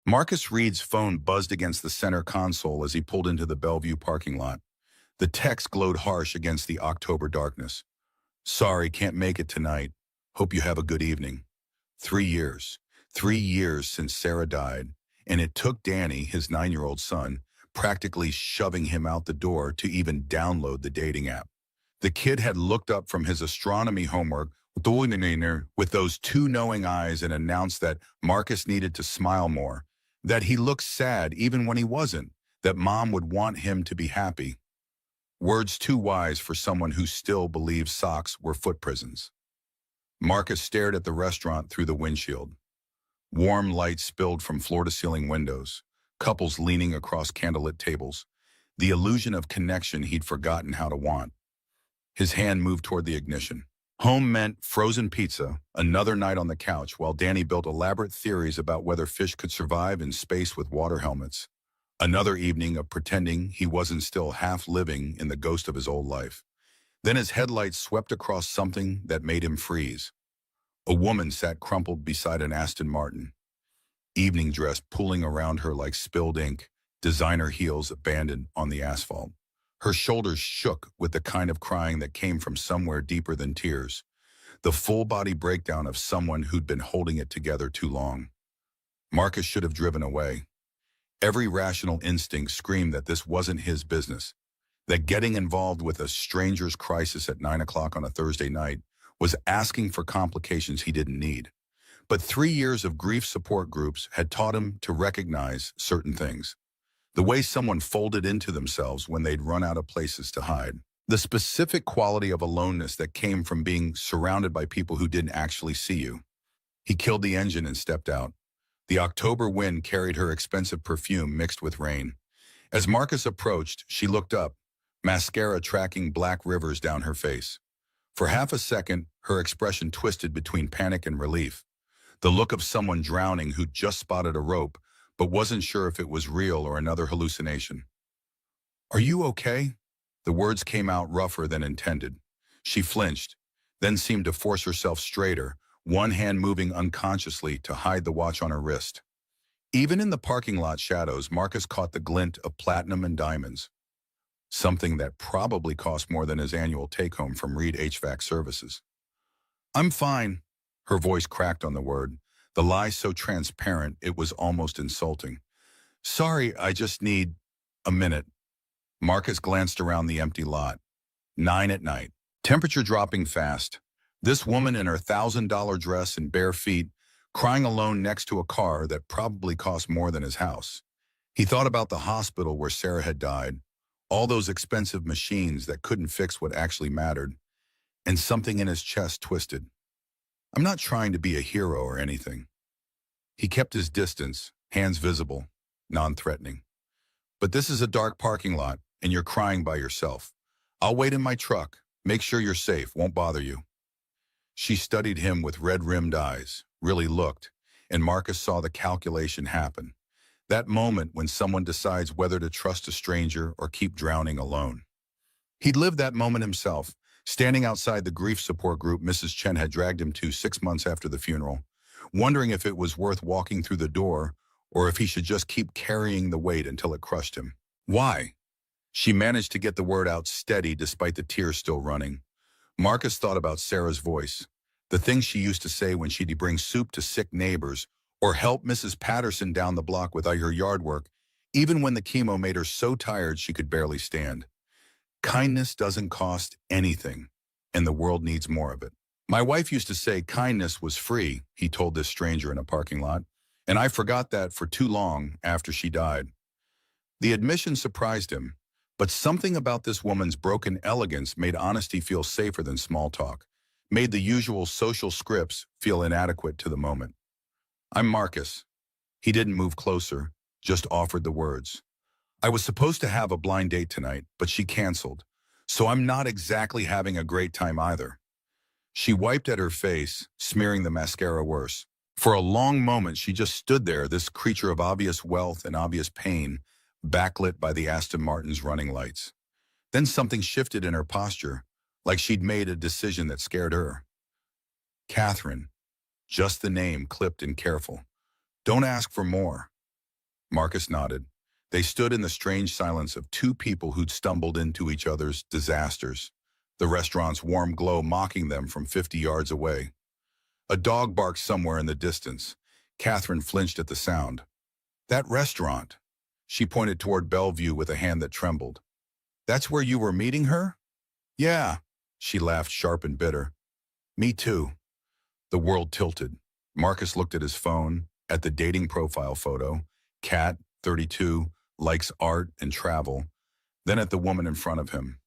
Marcus Reed's phone buzzed against the center console as he pulled into the Bellevue parking lot. The text glowed harsh against the October darkness. Sorry, can't make it tonight. Hope you have a good evening. 3 years. 3 years since Sarah died, and it took Danny, his 9-year-old son, practically shoving him out the door to even download the dating app. The kid had looked up from his astronomy homework with those two knowing eyes and announced that Marcus needed to smile more, that he looked sad even when he wasn't, that mom would want him to be happy. Words too wise for someone who still believes socks were foot prisons. Marcus stared at the restaurant through the windshield. Warm light spilled from floor-to-ceiling windows, couples leaning across candlelit tables, the illusion of connection he'd forgotten how to want. His hand moved toward the ignition. Home meant frozen pizza, another night on the couch while Danny built elaborate theories about whether fish could survive in space with water helmets. Another evening of pretending he wasn't still half living in the ghost of his old life. Then his headlights swept across something that made him freeze. A woman sat crumpled beside an Aston Martin, evening dress pooling around her like spilled ink, designer heels abandoned on the asphalt. Her shoulders shook with the kind of crying that came from somewhere deeper than tears, the full-body breakdown of someone who'd been holding it together too long. Marcus should have driven away. Every rational instinct screamed that this wasn't his business, that getting involved with a stranger's crisis at 9 o'clock on a Thursday night was asking for complications he didn't need. But 3 years of grief support groups had taught him to recognize certain things. The way someone folded into themselves when they'd run out of places to hide. The specific quality of aloneness that came from being surrounded by people who didn't actually see you. He killed the engine and stepped out. The October wind carried her expensive perfume mixed with rain. As Marcus approached, she looked up, mascara tracking black rivers down her face. For half a second, her expression twisted between panic and relief. The look of someone drowning who'd just spotted a rope, but wasn't sure if it was real or another hallucination. "Are you okay?" The words came out rougher than intended. She flinched, then seemed to force herself straighter, one hand moving unconsciously to hide the watch on her wrist. Even in the parking lot shadows, Marcus caught the glint of platinum and diamonds, something that probably cost more than his annual take-home from Reed HVAC services. "I'm fine." Her voice cracked on the word, the lie so transparent it was almost insulting. "Sorry, I just need a minute." Marcus glanced around the empty lot. 9 at night. Temperature dropping fast. This woman in her $1,000 dress and bare feet, crying alone next to a car that probably cost more than his house. He thought about the hospital where Sarah had died, all those expensive machines that couldn't fix what actually mattered, and something in his chest twisted. "I'm not trying to be a hero or anything." He kept his distance, hands visible, non-threatening. "But this is a dark parking lot, and you're crying by yourself. I'll wait in my truck. Make sure you're safe, won't bother you." She studied him with red-rimmed eyes, really looked, and Marcus saw the calculation happen. That moment when someone decides whether to trust a stranger or keep drowning alone. He'd lived that moment himself, standing outside the grief support group Mrs. Chen had dragged him to 6 months after the funeral, wondering if it was worth walking through the door or if he should just keep carrying the weight until it crushed him. Why? She managed to get the word out steady despite the tears still running. Marcus thought about Sarah's voice, the things she used to say when she'd bring soup to sick neighbors or help Mrs. Patterson down the block with her yard work, even when the chemo made her so tired she could barely stand. Kindness doesn't cost anything, and the world needs more of it. "My wife used to say kindness was free," he told this stranger in a parking lot, "and I forgot that for too long after she died." The admission surprised him, but something about this woman's broken elegance made honesty feel safer than small talk, made the usual social scripts feel inadequate to the moment. "I'm Marcus." He didn't move closer, just offered the words. "I was supposed to have a blind date tonight, but she canceled, so I'm not exactly having a great time either." She wiped at her face, smearing the mascara worse. For a long moment, she just stood there, this creature of obvious wealth and obvious pain, backlit by the Aston Martin's running lights. Then something shifted in her posture, like she'd made a decision that scared her. "Catherine." Just the name, clipped and careful. "Don't ask for more." Marcus nodded. They stood in the strange silence of two people who'd stumbled into each other's disasters, the restaurant's warm glow mocking them from 50 yards away. A dog barked somewhere in the distance. Catherine flinched at the sound. That restaurant. She pointed toward Bellevue with a hand that trembled. That's where you were meeting her? Yeah. She laughed, sharp and bitter. Me too. The world tilted. Marcus looked at his phone, at the dating profile photo. Cat, 32, likes art and travel. Then at the woman in front of him.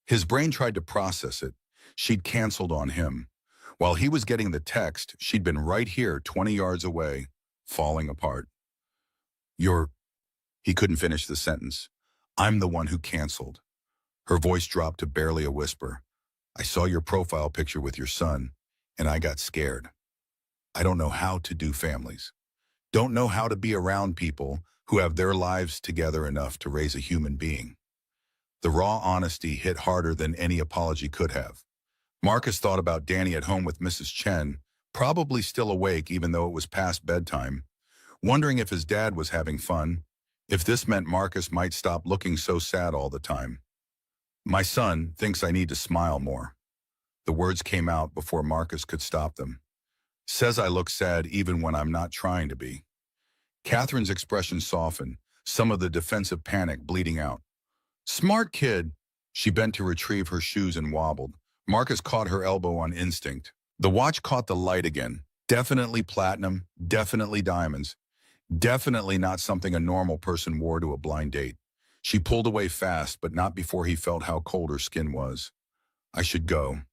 His brain tried to process it. She'd canceled on him. While he was getting the text, she'd been right here, 20 yards away, falling apart. He couldn't finish the sentence. I'm the one who canceled. Her voice dropped to barely a whisper. I saw your profile picture with your son, and I got scared. I don't know how to do families. Don't know how to be around people who have their lives together enough to raise a human being. The raw honesty hit harder than any apology could have. Marcus thought about Danny at home with Mrs. Chen, probably still awake even though it was past bedtime, wondering if his dad was having fun, if this meant Marcus might stop looking so sad all the time. My son thinks I need to smile more. The words came out before Marcus could stop them. Says I look sad even when I'm not trying to be. Catherine's expression softened, some of the defensive panic bleeding out. Smart kid. She bent to retrieve her shoes and wobbled. Marcus caught her elbow on instinct. The watch caught the light again. Definitely platinum, definitely diamonds. Definitely not something a normal person wore to a blind date. She pulled away fast, but not before he felt how cold her skin was. I should go.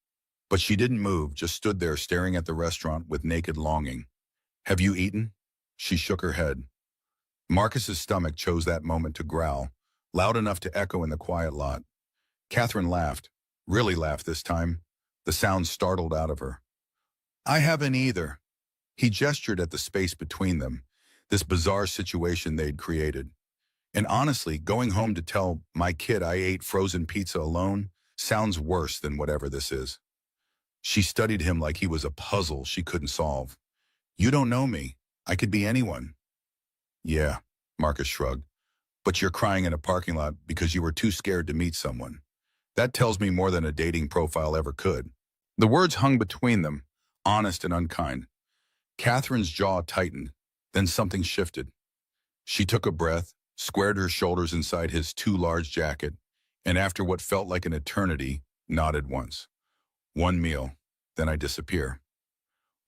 But she didn't move, just stood there staring at the restaurant with naked longing. Have you eaten? She shook her head. Marcus's stomach chose that moment to growl, loud enough to echo in the quiet lot. Catherine laughed, really laughed this time. The sound startled out of her. I haven't either. He gestured at the space between them, this bizarre situation they'd created. And honestly, going home to tell my kid I ate frozen pizza alone sounds worse than whatever this is. She studied him like he was a puzzle she couldn't solve. You don't know me. I could be anyone. Yeah, Marcus shrugged. But you're crying in a parking lot because you were too scared to meet someone. That tells me more than a dating profile ever could. The words hung between them, honest and unkind. Catherine's jaw tightened, then something shifted. She took a breath, squared her shoulders inside his too large jacket, and after what felt like an eternity, nodded once. One meal, then I disappear.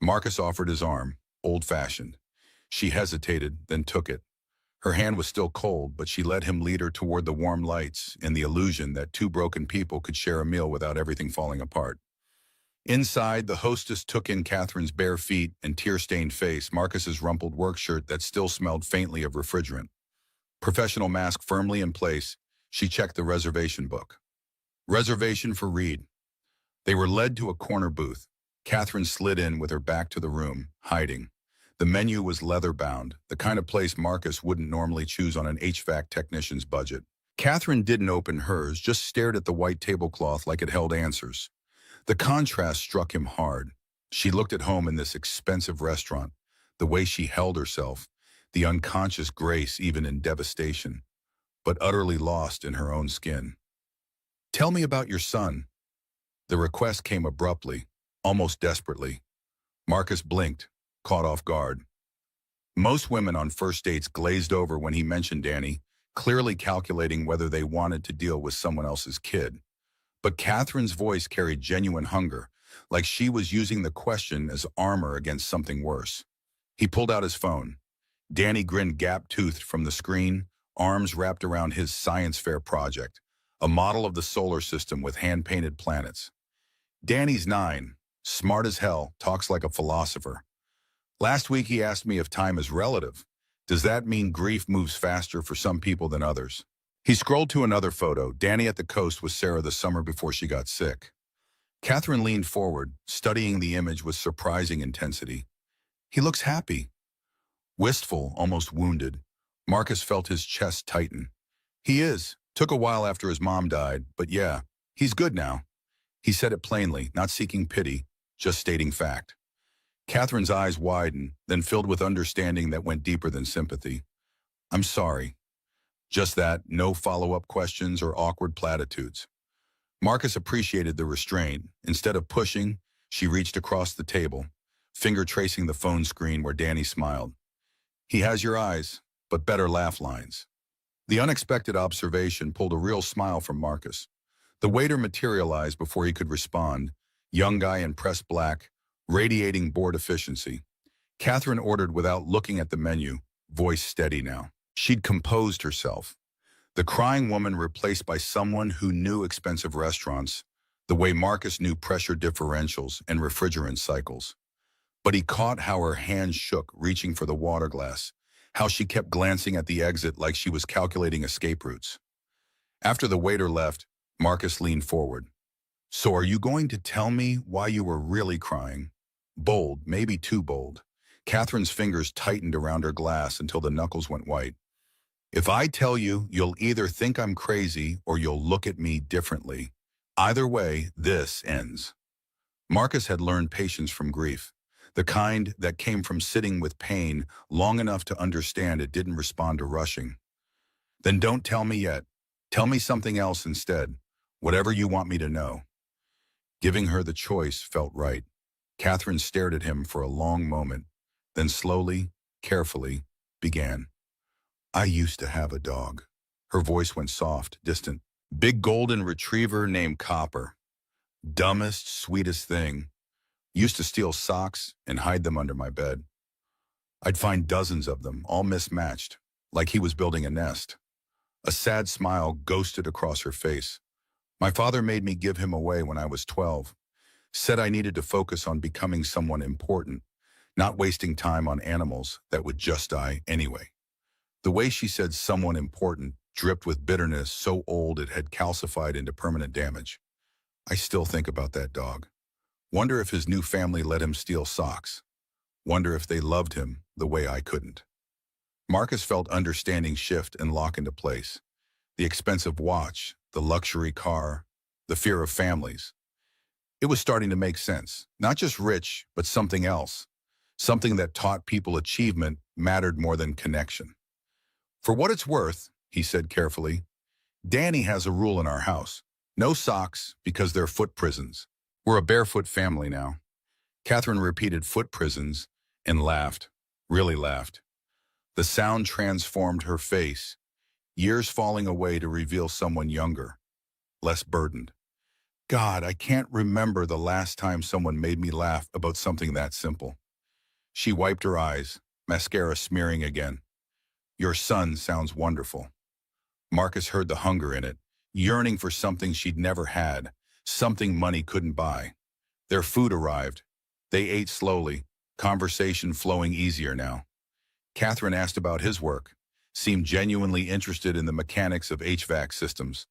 Marcus offered his arm, old-fashioned. She hesitated, then took it. Her hand was still cold, but she let him lead her toward the warm lights and the illusion that two broken people could share a meal without everything falling apart. Inside, the hostess took in Catherine's bare feet and tear-stained face, Marcus's rumpled work shirt that still smelled faintly of refrigerant. Professional mask firmly in place, she checked the reservation book. Reservation for Reed. They were led to a corner booth. Catherine slid in with her back to the room, hiding. The menu was leather-bound, the kind of place Marcus wouldn't normally choose on an HVAC technician's budget. Catherine didn't open hers, just stared at the white tablecloth like it held answers. The contrast struck him hard. She looked at home in this expensive restaurant, the way she held herself, the unconscious grace even in devastation, but utterly lost in her own skin. Tell me about your son. The request came abruptly, almost desperately. Marcus blinked, caught off guard. Most women on first dates glazed over when he mentioned Danny, clearly calculating whether they wanted to deal with someone else's kid. But Catherine's voice carried genuine hunger, like she was using the question as armor against something worse. He pulled out his phone. Danny grinned gap-toothed from the screen, arms wrapped around his science fair project, a model of the solar system with hand-painted planets. Danny's 9, smart as hell, talks like a philosopher. Last week he asked me if time is relative. Does that mean grief moves faster for some people than others? He scrolled to another photo, Danny at the coast with Sarah the summer before she got sick. Catherine leaned forward, studying the image with surprising intensity. He looks happy. Wistful, almost wounded. Marcus felt his chest tighten. He is. Took a while after his mom died, but yeah, he's good now. He said it plainly, not seeking pity, just stating fact. Catherine's eyes widened, then filled with understanding that went deeper than sympathy. I'm sorry. Just that, no follow-up questions or awkward platitudes. Marcus appreciated the restraint. Instead of pushing, she reached across the table, finger tracing the phone screen where Danny smiled. He has your eyes, but better laugh lines. The unexpected observation pulled a real smile from Marcus. The waiter materialized before he could respond, young guy in pressed black, radiating board efficiency. Catherine ordered without looking at the menu, voice steady now. She'd composed herself. The crying woman replaced by someone who knew expensive restaurants, the way Marcus knew pressure differentials and refrigerant cycles. But he caught how her hands shook, reaching for the water glass, how she kept glancing at the exit like she was calculating escape routes. After the waiter left, Marcus leaned forward. So are you going to tell me why you were really crying? Bold, maybe too bold. Catherine's fingers tightened around her glass until the knuckles went white. If I tell you, you'll either think I'm crazy or you'll look at me differently. Either way, this ends. Marcus had learned patience from grief, the kind that came from sitting with pain long enough to understand it didn't respond to rushing. Then don't tell me yet. Tell me something else instead, whatever you want me to know. Giving her the choice felt right. Catherine stared at him for a long moment, then slowly, carefully, began. I used to have a dog. Her voice went soft, distant. Big golden retriever named Copper. Dumbest, sweetest thing. Used to steal socks and hide them under my bed. I'd find dozens of them, all mismatched, like he was building a nest. A sad smile ghosted across her face. My father made me give him away when I was 12. Said I needed to focus on becoming someone important, not wasting time on animals that would just die anyway. The way she said someone important dripped with bitterness so old it had calcified into permanent damage. I still think about that dog. Wonder if his new family let him steal socks. Wonder if they loved him the way I couldn't. Marcus felt understanding shift and lock into place. The expensive watch, the luxury car, the fear of families. It was starting to make sense. Not just rich, but something else. Something that taught people achievement mattered more than connection. For what it's worth, he said carefully, Danny has a rule in our house. No socks because they're foot prisons. We're a barefoot family now. Catherine repeated foot prisons and laughed, really laughed. The sound transformed her face, years falling away to reveal someone younger, less burdened. God, I can't remember the last time someone made me laugh about something that simple. She wiped her eyes, mascara smearing again. Your son sounds wonderful. Marcus heard the hunger in it, yearning for something she'd never had, something money couldn't buy. Their food arrived. They ate slowly, conversation flowing easier now. Catherine asked about his work, seemed genuinely interested in the mechanics of HVAC systems,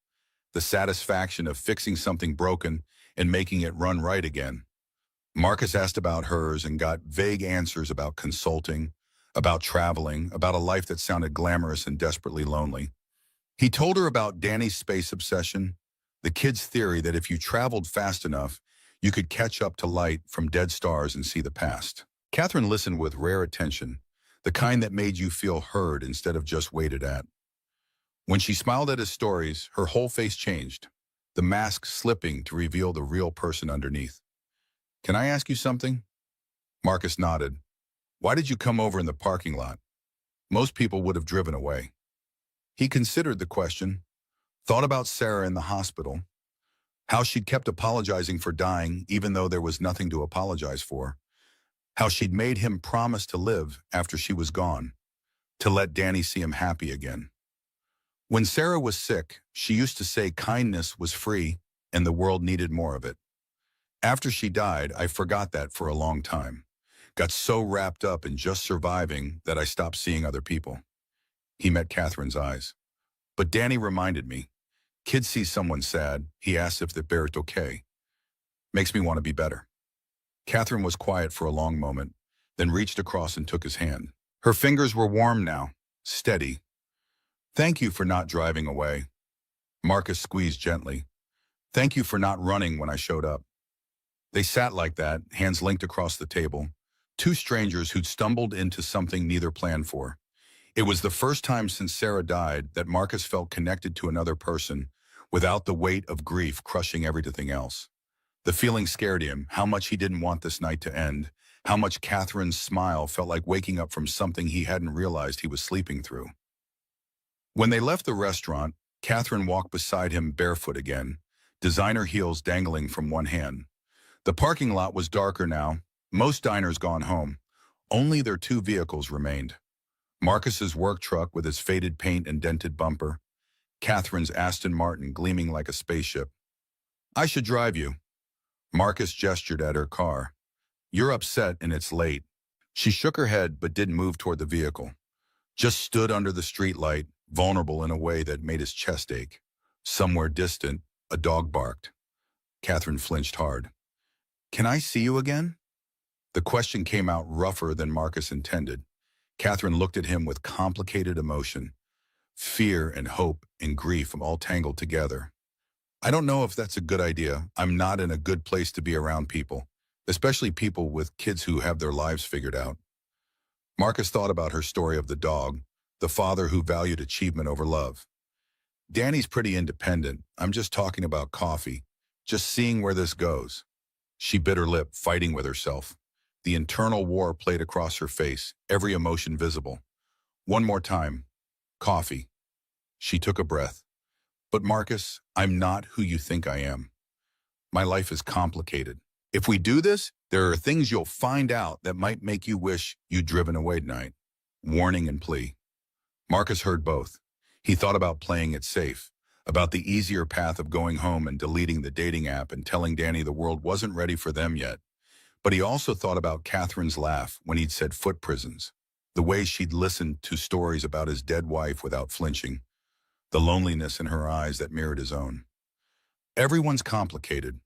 the satisfaction of fixing something broken and making it run right again. Marcus asked about hers and got vague answers about consulting, about traveling, about a life that sounded glamorous and desperately lonely. He told her about Danny's space obsession, the kid's theory that if you traveled fast enough, you could catch up to light from dead stars and see the past. Catherine listened with rare attention, the kind that made you feel heard instead of just waited at. When she smiled at his stories, her whole face changed, the mask slipping to reveal the real person underneath. Can I ask you something? Marcus nodded. Why did you come over in the parking lot? Most people would have driven away. He considered the question, thought about Sarah in the hospital, how she'd kept apologizing for dying even though there was nothing to apologize for, how she'd made him promise to live after she was gone, to let Danny see him happy again. When Sarah was sick, she used to say kindness was free and the world needed more of it. After she died, I forgot that for a long time. Got so wrapped up in just surviving that I stopped seeing other people. He met Catherine's eyes. But Danny reminded me. Kids see someone sad, he asks if they're okay. Makes me want to be better. Catherine was quiet for a long moment, then reached across and took his hand. Her fingers were warm now, steady. Thank you for not driving away. Marcus squeezed gently. Thank you for not running when I showed up. They sat like that, hands linked across the table, two strangers who'd stumbled into something neither planned for. It was the first time since Sarah died that Marcus felt connected to another person without the weight of grief crushing everything else. The feeling scared him, how much he didn't want this night to end, how much Catherine's smile felt like waking up from something he hadn't realized he was sleeping through. When they left the restaurant, Catherine walked beside him barefoot again, designer heels dangling from one hand. The parking lot was darker now, most diners gone home. Only their two vehicles remained. Marcus's work truck with its faded paint and dented bumper, Catherine's Aston Martin gleaming like a spaceship. "I should drive you." Marcus gestured at her car. "You're upset and it's late." She shook her head but didn't move toward the vehicle. Just stood under the streetlight, vulnerable in a way that made his chest ache. Somewhere distant, a dog barked. Catherine flinched hard. "Can I see you again?" The question came out rougher than Marcus intended. Catherine looked at him with complicated emotion. Fear and hope and grief all tangled together. "I don't know if that's a good idea. I'm not in a good place to be around people, especially people with kids who have their lives figured out." Marcus thought about her story of the dog, the father who valued achievement over love. "Danny's pretty independent. I'm just talking about coffee, just seeing where this goes." She bit her lip, fighting with herself. The internal war played across her face, every emotion visible. "One more time. Coffee." She took a breath. "But Marcus, I'm not who you think I am. My life is complicated. If we do this, there are things you'll find out that might make you wish you'd driven away tonight." Warning and plea. Marcus heard both. He thought about playing it safe, about the easier path of going home and deleting the dating app and telling Danny the world wasn't ready for them yet. But he also thought about Catherine's laugh when he'd said foot prisons, the way she'd listened to stories about his dead wife without flinching, the loneliness in her eyes that mirrored his own. Everyone's complicated.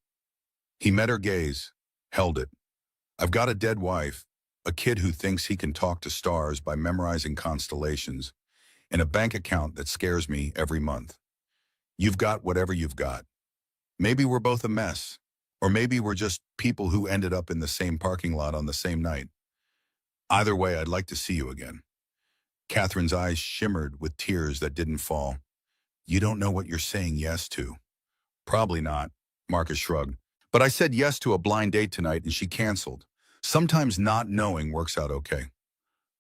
He met her gaze, held it. "I've got a dead wife, a kid who thinks he can talk to stars by memorizing constellations, and a bank account that scares me every month. You've got whatever you've got. Maybe we're both a mess. Or maybe we're just people who ended up in the same parking lot on the same night. Either way, I'd like to see you again." Catherine's eyes shimmered with tears that didn't fall. "You don't know what you're saying yes to." "Probably not," Marcus shrugged. "But I said yes to a blind date tonight and she canceled. Sometimes not knowing works out okay."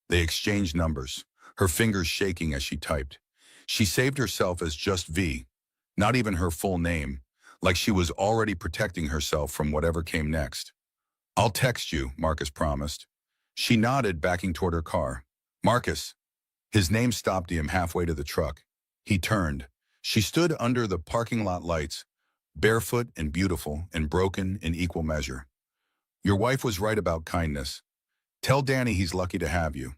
They exchanged numbers, her fingers shaking as she typed. She saved herself as just V, not even her full name, like she was already protecting herself from whatever came next. "I'll text you," Marcus promised. She nodded, backing toward her car. "Marcus." His name stopped him halfway to the truck. He turned. She stood under the parking lot lights, barefoot and beautiful and broken in equal measure. "Your wife was right about kindness. Tell Danny he's lucky to have you."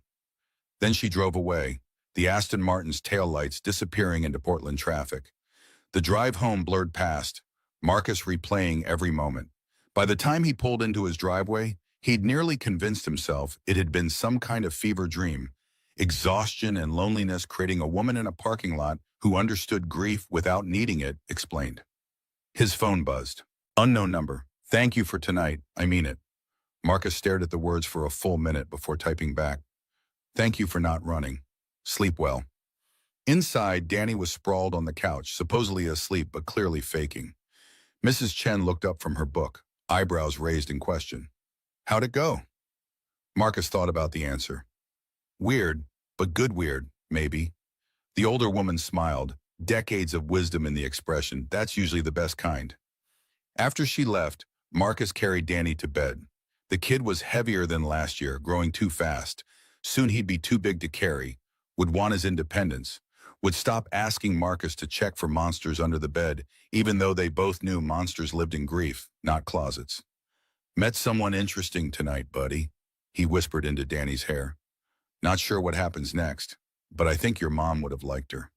Then she drove away, the Aston Martin's taillights disappearing into Portland traffic. The drive home blurred past, Marcus replaying every moment. By the time he pulled into his driveway, he'd nearly convinced himself it had been some kind of fever dream, exhaustion and loneliness creating a woman in a parking lot who understood grief without needing it, explained. His phone buzzed. "Unknown number. Thank you for tonight. I mean it." Marcus stared at the words for a full minute before typing back. "Thank you for not running. Sleep well." Inside, Danny was sprawled on the couch, supposedly asleep but clearly faking. Mrs. Chen looked up from her book, eyebrows raised in question. "How'd it go?" Marcus thought about the answer. "Weird, but good weird, maybe." The older woman smiled, decades of wisdom in the expression. "That's usually the best kind." After she left, Marcus carried Danny to bed. The kid was heavier than last year, growing too fast. Soon he'd be too big to carry, would want his independence, would stop asking Marcus to check for monsters under the bed, even though they both knew monsters lived in grief, not closets. "Met someone interesting tonight, buddy," he whispered into Danny's hair. "Not sure what happens next, but I think your mom would have liked her."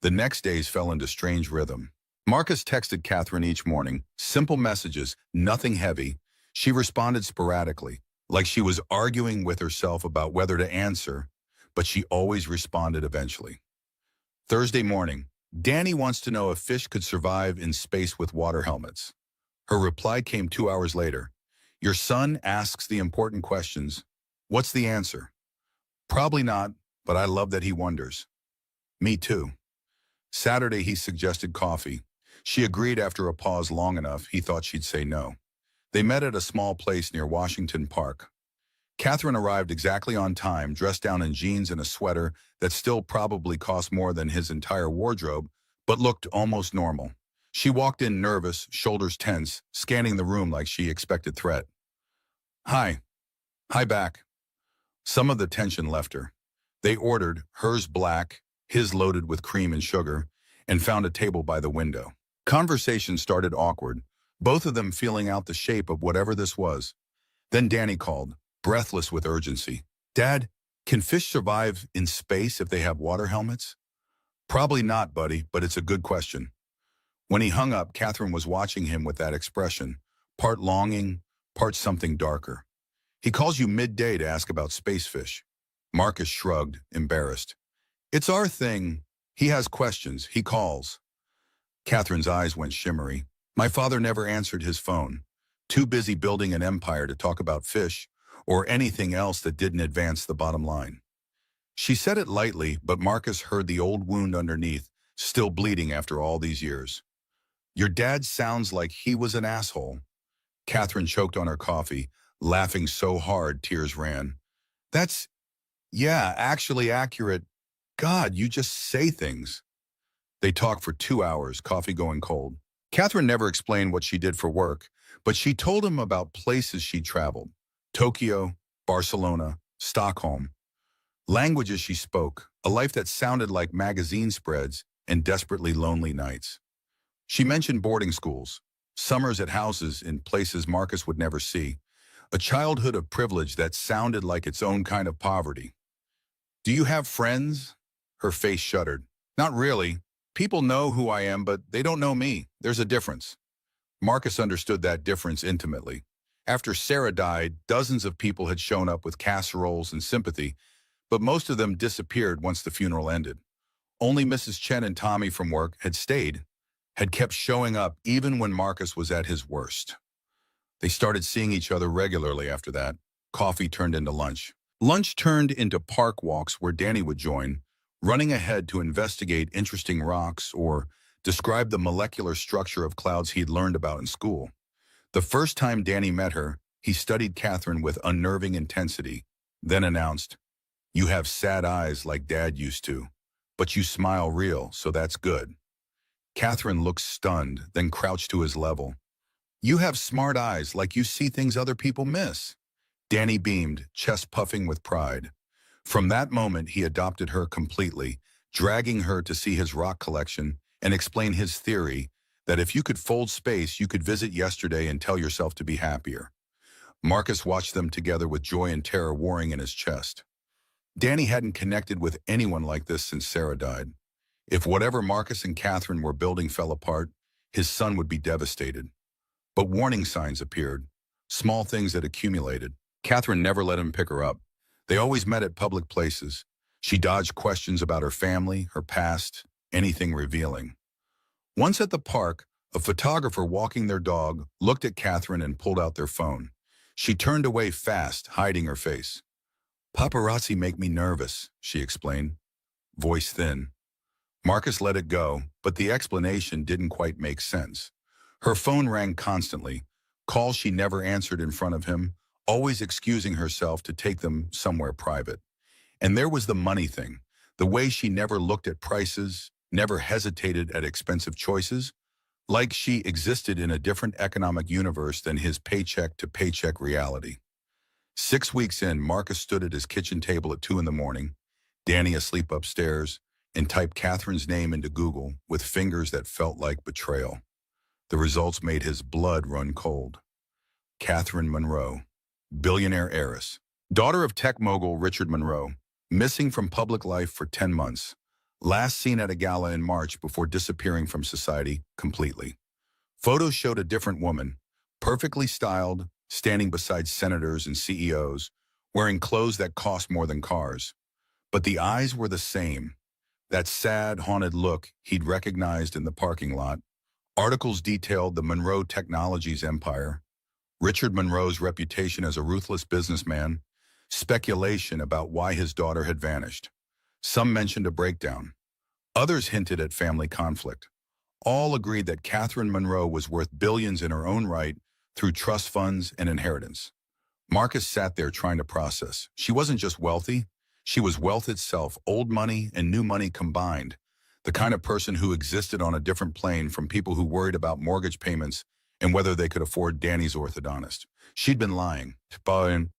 The next days fell into strange rhythm. Marcus texted Catherine each morning, simple messages, nothing heavy. She responded sporadically, like she was arguing with herself about whether to answer, but she always responded eventually. Thursday morning, "Danny wants to know if fish could survive in space with water helmets." Her reply came 2 hours later. "Your son asks the important questions. What's the answer?" "Probably not, but I love that he wonders. Me too. Saturday, he suggested coffee. She agreed after a pause long enough he thought she'd say no. They met at a small place near Washington Park. Catherine arrived exactly on time, dressed down in jeans and a sweater that still probably cost more than his entire wardrobe, but looked almost normal. She walked in nervous, shoulders tense, scanning the room like she expected threat. Hi. Hi back. Some of the tension left her. They ordered, hers black, his loaded with cream and sugar, and found a table by the window. Conversation started awkward, both of them feeling out the shape of whatever this was. Then Danny called, breathless with urgency. Dad, can fish survive in space if they have water helmets? Probably not, buddy, but it's a good question. When he hung up, Catherine was watching him with that expression, part longing, part something darker. He calls you midday to ask about space fish. Marcus shrugged, embarrassed. It's our thing. He has questions. He calls. Catherine's eyes went shimmery. My father never answered his phone, too busy building an empire to talk about fish or anything else that didn't advance the bottom line. She said it lightly, but Marcus heard the old wound underneath, still bleeding after all these years. Your dad sounds like he was an asshole. Catherine choked on her coffee, laughing so hard tears ran. That's, yeah, actually accurate. God, you just say things. They talked for 2 hours, coffee going cold. Catherine never explained what she did for work, but she told him about places she traveled. Tokyo, Barcelona, Stockholm. Languages she spoke, a life that sounded like magazine spreads and desperately lonely nights. She mentioned boarding schools, summers at houses in places Marcus would never see, a childhood of privilege that sounded like its own kind of poverty. Do you have friends? Her face shuddered. Not really. People know who I am, but they don't know me. There's a difference. Marcus understood that difference intimately. After Sarah died, dozens of people had shown up with casseroles and sympathy, but most of them disappeared once the funeral ended. Only Mrs. Chen and Tommy from work had stayed, had kept showing up even when Marcus was at his worst. They started seeing each other regularly after that. Coffee turned into lunch. Lunch turned into park walks where Danny would join, running ahead to investigate interesting rocks or describe the molecular structure of clouds he'd learned about in school. The first time Danny met her, he studied Catherine with unnerving intensity, then announced, "You have sad eyes like Dad used to, but you smile real, so that's good." Catherine looked stunned, then crouched to his level. "You have smart eyes like you see things other people miss." Danny beamed, chest puffing with pride. From that moment, he adopted her completely, dragging her to see his rock collection and explain his theory that if you could fold space, you could visit yesterday and tell yourself to be happier. Marcus watched them together with joy and terror warring in his chest. Danny hadn't connected with anyone like this since Sarah died. If whatever Marcus and Catherine were building fell apart, his son would be devastated. But warning signs appeared, small things that accumulated. Catherine never let him pick her up. They always met at public places. She dodged questions about her family, her past, anything revealing. Once at the park, a photographer walking their dog looked at Catherine and pulled out their phone. She turned away fast, hiding her face. "Paparazzi make me nervous," she explained, voice thin. Marcus let it go, but the explanation didn't quite make sense. Her phone rang constantly, calls she never answered in front of him, always excusing herself to take them somewhere private. And there was the money thing, the way she never looked at prices, never hesitated at expensive choices, like she existed in a different economic universe than his paycheck-to-paycheck reality. 6 weeks in, Marcus stood at his kitchen table at 2 in the morning, Danny asleep upstairs, and typed Catherine's name into Google with fingers that felt like betrayal. The results made his blood run cold. Catherine Monroe, billionaire heiress, daughter of tech mogul Richard Monroe, missing from public life for 10 months, last seen at a gala in March before disappearing from society completely. Photos showed a different woman, perfectly styled, standing beside senators and CEOs, wearing clothes that cost more than cars. But the eyes were the same, that sad, haunted look he'd recognized in the parking lot. Articles detailed the Monroe Technologies empire, Richard Monroe's reputation as a ruthless businessman, speculation about why his daughter had vanished. Some mentioned a breakdown. Others hinted at family conflict. All agreed that Catherine Monroe was worth billions in her own right through trust funds and inheritance. Marcus sat there trying to process. She wasn't just wealthy, she was wealth itself, old money and new money combined. The kind of person who existed on a different plane from people who worried about mortgage payments and whether they could afford Danny's orthodontist. She'd been lying,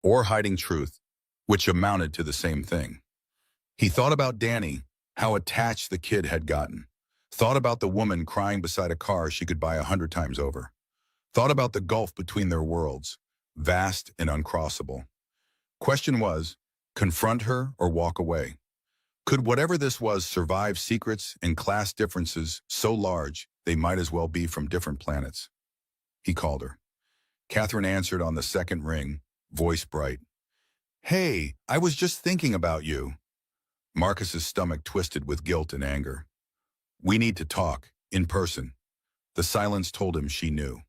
or hiding truth, which amounted to the same thing. He thought about Danny, how attached the kid had gotten. Thought about the woman crying beside a car she could buy 100 times over. Thought about the gulf between their worlds, vast and uncrossable. Question was, confront her or walk away? Could whatever this was survive secrets and class differences so large they might as well be from different planets? He called her. Catherine answered on the second ring, voice bright. Hey, I was just thinking about you. Marcus's stomach twisted with guilt and anger. We need to talk, in person. The silence told him she knew.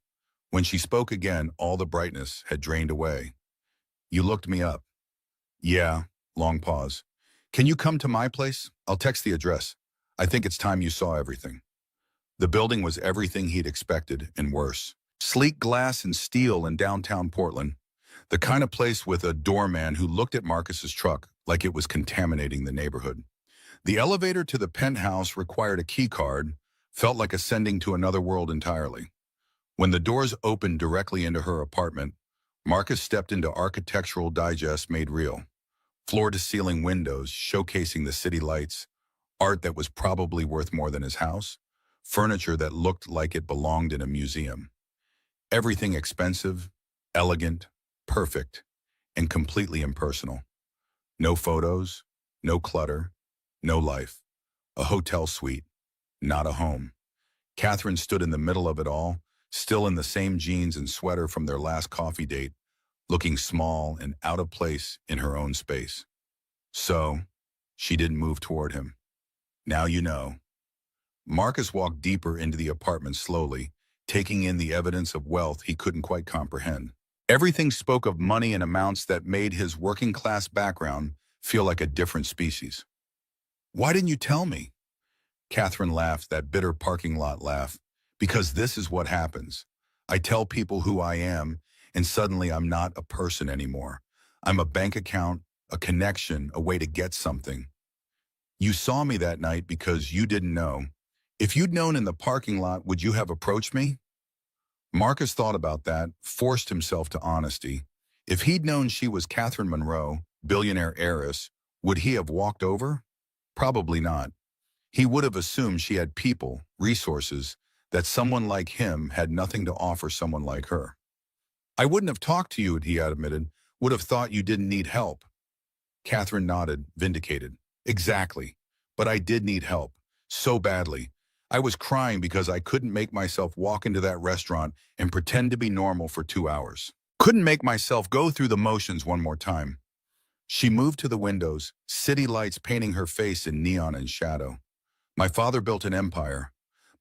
When she spoke again, all the brightness had drained away. You looked me up. Yeah, long pause. Can you come to my place? I'll text the address. I think it's time you saw everything. The building was everything he'd expected and worse. Sleek glass and steel in downtown Portland. The kind of place with a doorman who looked at Marcus's truck like it was contaminating the neighborhood. The elevator to the penthouse required a key card, felt like ascending to another world entirely. When the doors opened directly into her apartment, Marcus stepped into Architectural Digest made real. Floor-to-ceiling windows showcasing the city lights, art that was probably worth more than his house, furniture that looked like it belonged in a museum. Everything expensive, elegant, perfect, and completely impersonal. No photos, no clutter, no life. A hotel suite, not a home. Catherine stood in the middle of it all, still in the same jeans and sweater from their last coffee date, looking small and out of place in her own space. So, she didn't move toward him. Now you know. Marcus walked deeper into the apartment slowly, taking in the evidence of wealth he couldn't quite comprehend. Everything spoke of money and amounts that made his working-class background feel like a different species. Why didn't you tell me? Catherine laughed, that bitter parking lot laugh. Because this is what happens. I tell people who I am, and suddenly I'm not a person anymore. I'm a bank account, a connection, a way to get something. You saw me that night because you didn't know. If you'd known in the parking lot, would you have approached me? Marcus thought about that, forced himself to honesty. If he'd known she was Catherine Monroe, billionaire heiress, would he have walked over? Probably not. He would have assumed she had people, resources, that someone like him had nothing to offer someone like her. I wouldn't have talked to you, he admitted, would have thought you didn't need help. Catherine nodded, vindicated. Exactly. But I did need help. So badly. I was crying because I couldn't make myself walk into that restaurant and pretend to be normal for 2 hours. Couldn't make myself go through the motions one more time. She moved to the windows, city lights painting her face in neon and shadow. My father built an empire.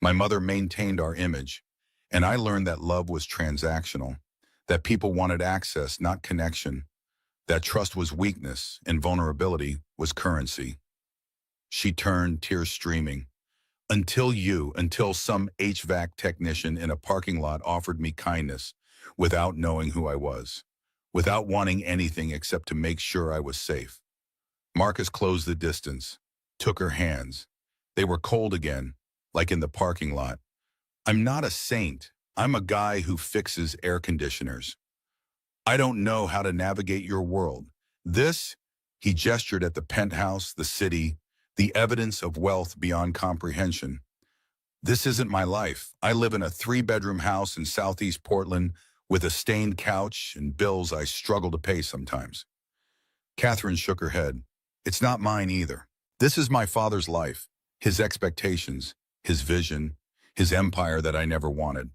My mother maintained our image. And I learned that love was transactional, that people wanted access, not connection, that trust was weakness and vulnerability was currency. She turned, tears streaming. Until some HVAC technician in a parking lot offered me kindness without knowing who I was, without wanting anything except to make sure I was safe. Marcus closed the distance, took her hands. They were cold again, like in the parking lot. I'm not a saint. I'm a guy who fixes air conditioners. I don't know how to navigate your world. This, he gestured at the penthouse, the city, the evidence of wealth beyond comprehension. This isn't my life. I live in a 3-bedroom house in Southeast Portland with a stained couch and bills I struggle to pay sometimes. Catherine shook her head. It's not mine either. This is my father's life, his expectations, his vision, his empire that I never wanted.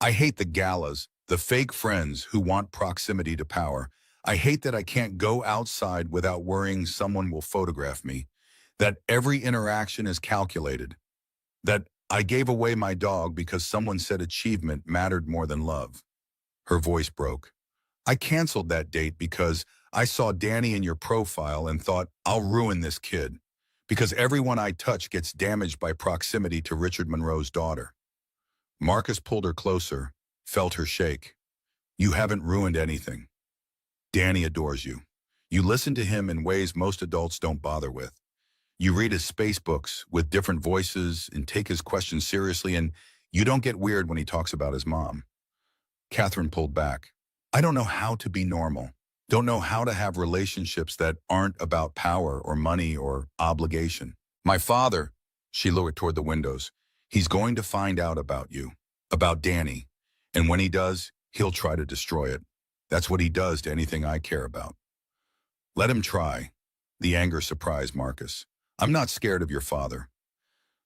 I hate the galas, the fake friends who want proximity to power. I hate that I can't go outside without worrying someone will photograph me, that every interaction is calculated, that I gave away my dog because someone said achievement mattered more than love. Her voice broke. I canceled that date because I saw Danny in your profile and thought, I'll ruin this kid. Because everyone I touch gets damaged by proximity to Richard Monroe's daughter. Marcus pulled her closer, felt her shake. You haven't ruined anything. Danny adores you. You listen to him in ways most adults don't bother with. You read his space books with different voices and take his questions seriously, and you don't get weird when he talks about his mom. Catherine pulled back. I don't know how to be normal. Don't know how to have relationships that aren't about power or money or obligation. My father, she looked toward the windows, he's going to find out about you, about Danny. And when he does, he'll try to destroy it. That's what he does to anything I care about. Let him try. The anger surprised Marcus. I'm not scared of your father.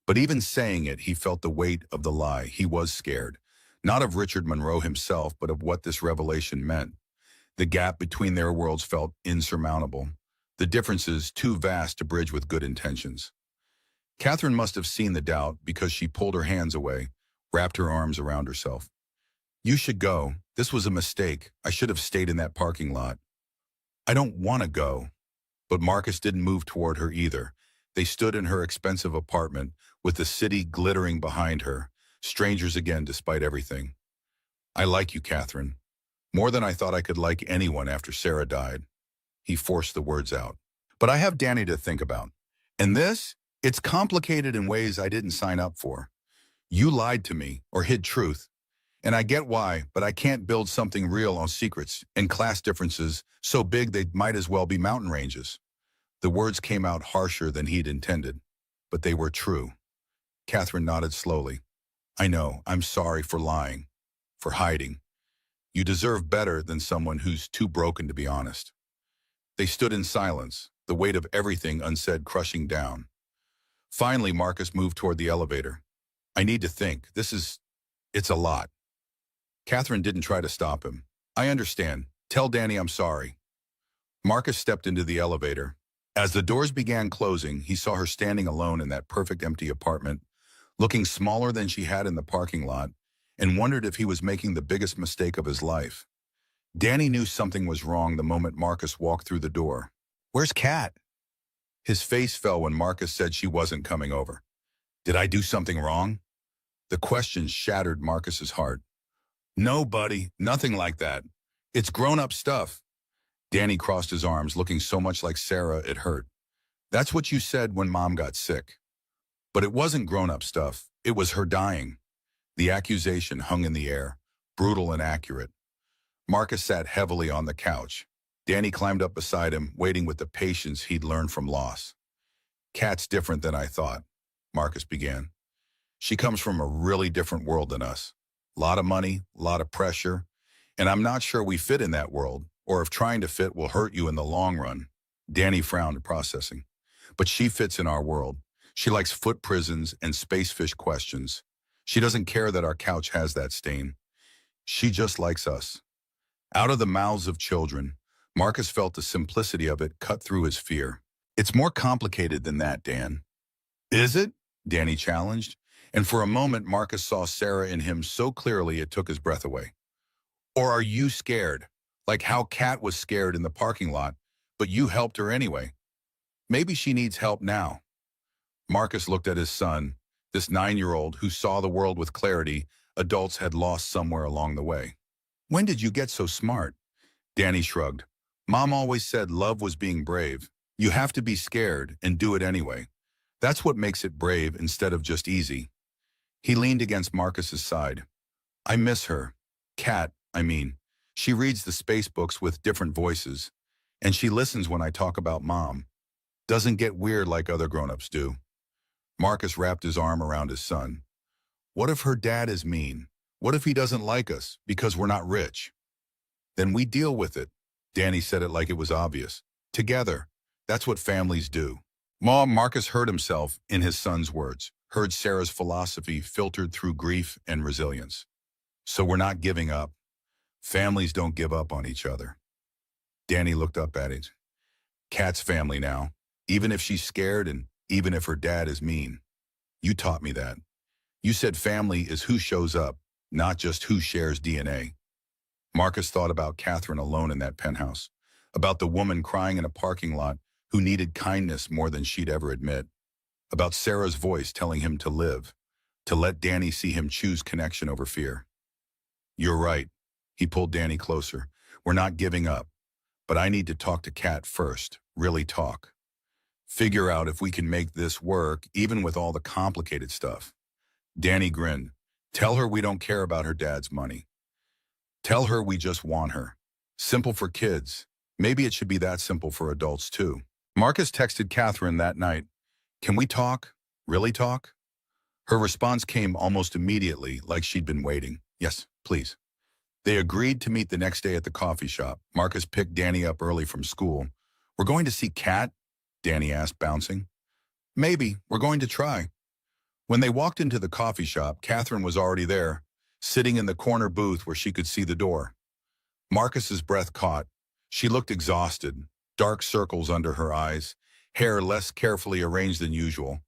But even saying it, he felt the weight of the lie. He was scared. Not of Richard Monroe himself, but of what this revelation meant. The gap between their worlds felt insurmountable. The differences too vast to bridge with good intentions. Catherine must have seen the doubt because she pulled her hands away, wrapped her arms around herself. You should go. This was a mistake. I should have stayed in that parking lot. I don't want to go. But Marcus didn't move toward her either. They stood in her expensive apartment with the city glittering behind her, strangers again despite everything. I like you, Catherine. More than I thought I could like anyone after Sarah died. He forced the words out. But I have Danny to think about. And this, it's complicated in ways I didn't sign up for. You lied to me or hid truth. And I get why, but I can't build something real on secrets and class differences so big they might as well be mountain ranges. The words came out harsher than he'd intended, but they were true. Catherine nodded slowly. I know, I'm sorry for lying, for hiding. You deserve better than someone who's too broken to be honest. They stood in silence, the weight of everything unsaid crushing down. Finally, Marcus moved toward the elevator. I need to think. It's a lot. Catherine didn't try to stop him. I understand. Tell Danny I'm sorry. Marcus stepped into the elevator. As the doors began closing, he saw her standing alone in that perfect empty apartment, looking smaller than she had in the parking lot, and wondered if he was making the biggest mistake of his life. Danny knew something was wrong the moment Marcus walked through the door. Where's Kat? His face fell when Marcus said she wasn't coming over. Did I do something wrong? The question shattered Marcus's heart. No, buddy, nothing like that. It's grown-up stuff. Danny crossed his arms, looking so much like Sarah it hurt. That's what you said when Mom got sick. But it wasn't grown-up stuff. It was her dying. The accusation hung in the air, brutal and accurate. Marcus sat heavily on the couch. Danny climbed up beside him, waiting with the patience he'd learned from loss. Kat's different than I thought, Marcus began. She comes from a really different world than us. A lot of money, a lot of pressure, and I'm not sure we fit in that world, or if trying to fit will hurt you in the long run. Danny frowned, processing. But she fits in our world. She likes foot prisons and spacefish questions. She doesn't care that our couch has that stain. She just likes us. Out of the mouths of children, Marcus felt the simplicity of it cut through his fear. It's more complicated than that, Dan. Is it? Danny challenged. And for a moment, Marcus saw Sarah in him so clearly it took his breath away. Or are you scared? Like how Kat was scared in the parking lot, but you helped her anyway. Maybe she needs help now. Marcus looked at his son, this 9-year-old who saw the world with clarity adults had lost somewhere along the way. When did you get so smart? Danny shrugged. Mom always said love was being brave. You have to be scared and do it anyway. That's what makes it brave instead of just easy. He leaned against Marcus's side. I miss her. Kat, I mean. She reads the space books with different voices, and she listens when I talk about Mom. Doesn't get weird like other grown-ups do. Marcus wrapped his arm around his son. What if her dad is mean? What if he doesn't like us because we're not rich? Then we deal with it. Danny said it like it was obvious. Together. That's what families do. Marcus heard himself in his son's words, heard Sarah's philosophy filtered through grief and resilience. So we're not giving up. Families don't give up on each other. Danny looked up at it. Kat's family now, even if she's scared and even if her dad is mean. You taught me that. You said family is who shows up, not just who shares DNA. Marcus thought about Catherine alone in that penthouse, about the woman crying in a parking lot who needed kindness more than she'd ever admit. about Sarah's voice telling him to live, to let Danny see him choose connection over fear. You're right. He pulled Danny closer. We're not giving up, but I need to talk to Kat first, really talk. Figure out if we can make this work, even with all the complicated stuff. Danny grinned. Tell her we don't care about her dad's money. Tell her we just want her. Simple for kids. Maybe it should be that simple for adults too. Marcus texted Catherine that night. Can we talk? Really talk? Her response came almost immediately, like she'd been waiting. Yes, please. They agreed to meet the next day at the coffee shop. Marcus picked Danny up early from school. We're going to see Kat? Danny asked, bouncing. Maybe. We're going to try. When they walked into the coffee shop, Catherine was already there, sitting in the corner booth where she could see the door. Marcus's breath caught. She looked exhausted, dark circles under her eyes, hair less carefully arranged than usual.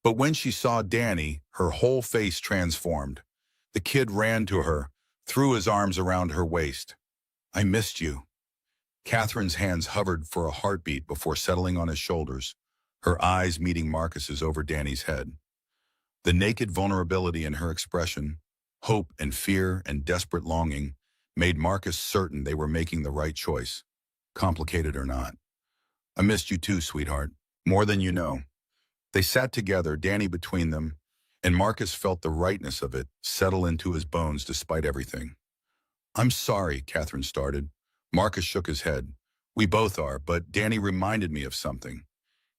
But when she saw Danny, her whole face transformed. The kid ran to her, threw his arms around her waist. I missed you. Catherine's hands hovered for a heartbeat before settling on his shoulders, her eyes meeting Marcus's over Danny's head. The naked vulnerability in her expression, hope and fear and desperate longing, made Marcus certain they were making the right choice, complicated or not. I missed you too, sweetheart, more than you know. They sat together, Danny between them, and Marcus felt the rightness of it settle into his bones despite everything. I'm sorry, Catherine started. Marcus shook his head. We both are, but Danny reminded me of something.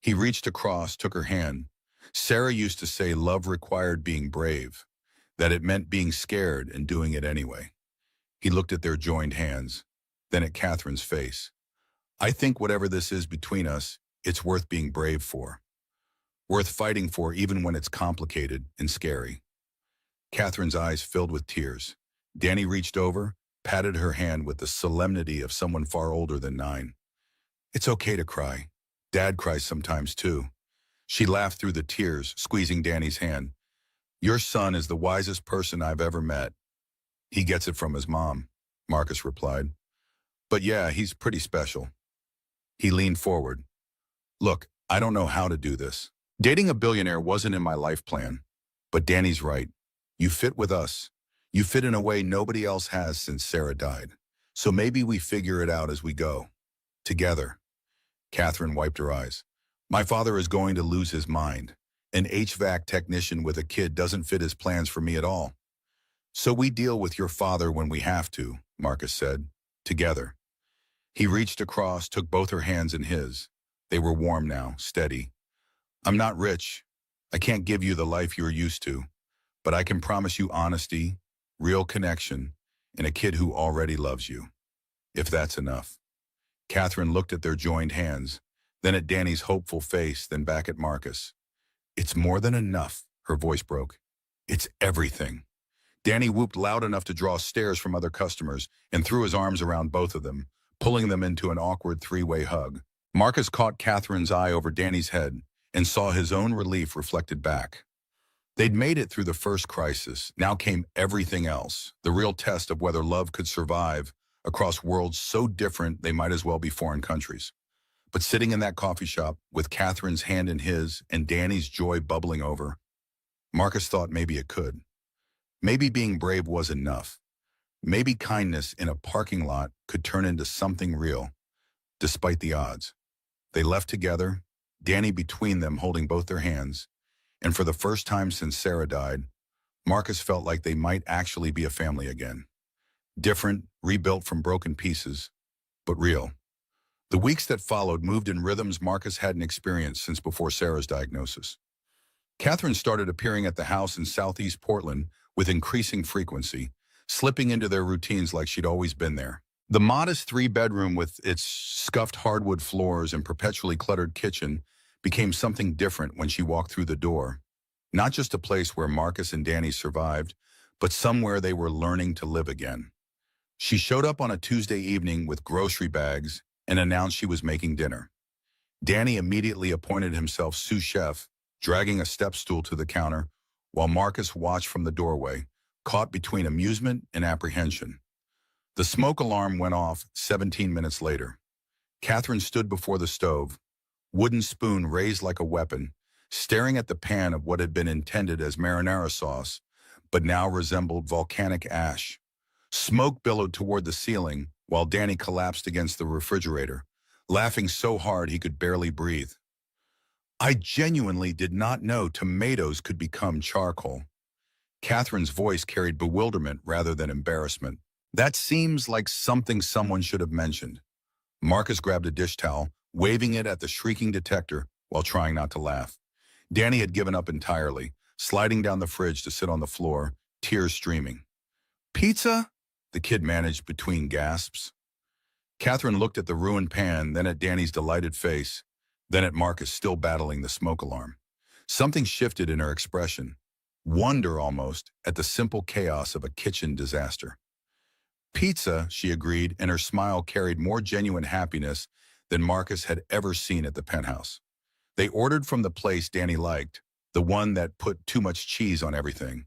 He reached across, took her hand. Sarah used to say love required being brave, that it meant being scared and doing it anyway. He looked at their joined hands, then at Catherine's face. I think whatever this is between us, it's worth being brave for. Worth fighting for even when it's complicated and scary. Catherine's eyes filled with tears. Danny reached over, patted her hand with the solemnity of someone far older than 9. It's okay to cry. Dad cries sometimes too. She laughed through the tears, squeezing Danny's hand. Your son is the wisest person I've ever met. He gets it from his mom, Marcus replied. But yeah, he's pretty special. He leaned forward. Look, I don't know how to do this. Dating a billionaire wasn't in my life plan. But Danny's right. You fit with us. You fit in a way nobody else has since Sarah died. So maybe we figure it out as we go. Together. Catherine wiped her eyes. My father is going to lose his mind. An HVAC technician with a kid doesn't fit his plans for me at all. So we deal with your father when we have to, Marcus said. Together. He reached across, took both her hands in his. They were warm now, steady. I'm not rich. I can't give you the life you're used to. But I can promise you honesty, real connection, and a kid who already loves you. If that's enough. Catherine looked at their joined hands, then at Danny's hopeful face, then back at Marcus. It's more than enough, her voice broke. It's everything. Danny whooped loud enough to draw stares from other customers and threw his arms around both of them, pulling them into an awkward three-way hug. Marcus caught Catherine's eye over Danny's head and saw his own relief reflected back. They'd made it through the first crisis. Now came everything else, the real test of whether love could survive across worlds so different they might as well be foreign countries. But sitting in that coffee shop with Catherine's hand in his and Danny's joy bubbling over, Marcus thought maybe it could. Maybe being brave was enough. Maybe kindness in a parking lot could turn into something real, despite the odds. They left together, Danny between them holding both their hands, and for the first time since Sarah died, Marcus felt like they might actually be a family again. Different, rebuilt from broken pieces, but real. The weeks that followed moved in rhythms Marcus hadn't experienced since before Sarah's diagnosis. Catherine started appearing at the house in southeast Portland with increasing frequency, slipping into their routines like she'd always been there. The modest 3-bedroom with its scuffed hardwood floors and perpetually cluttered kitchen became something different when she walked through the door. Not just a place where Marcus and Danny survived, but somewhere they were learning to live again. She showed up on a Tuesday evening with grocery bags and announced she was making dinner. Danny immediately appointed himself sous chef, dragging a step stool to the counter, while Marcus watched from the doorway, caught between amusement and apprehension. The smoke alarm went off 17 minutes later. Catherine stood before the stove, wooden spoon raised like a weapon, staring at the pan of what had been intended as marinara sauce, but now resembled volcanic ash. Smoke billowed toward the ceiling, while Danny collapsed against the refrigerator, laughing so hard he could barely breathe. I genuinely did not know tomatoes could become charcoal. Catherine's voice carried bewilderment rather than embarrassment. That seems like something someone should have mentioned. Marcus grabbed a dish towel, waving it at the shrieking detector while trying not to laugh. Danny had given up entirely, sliding down the fridge to sit on the floor, tears streaming. "Pizza?" the kid managed between gasps. Catherine looked at the ruined pan, then at Danny's delighted face, then at Marcus still battling the smoke alarm. Something shifted in her expression. Wonder almost at the simple chaos of a kitchen disaster. "Pizza," she agreed, and her smile carried more genuine happiness than Marcus had ever seen at the penthouse. They ordered from the place Danny liked, the one that put too much cheese on everything.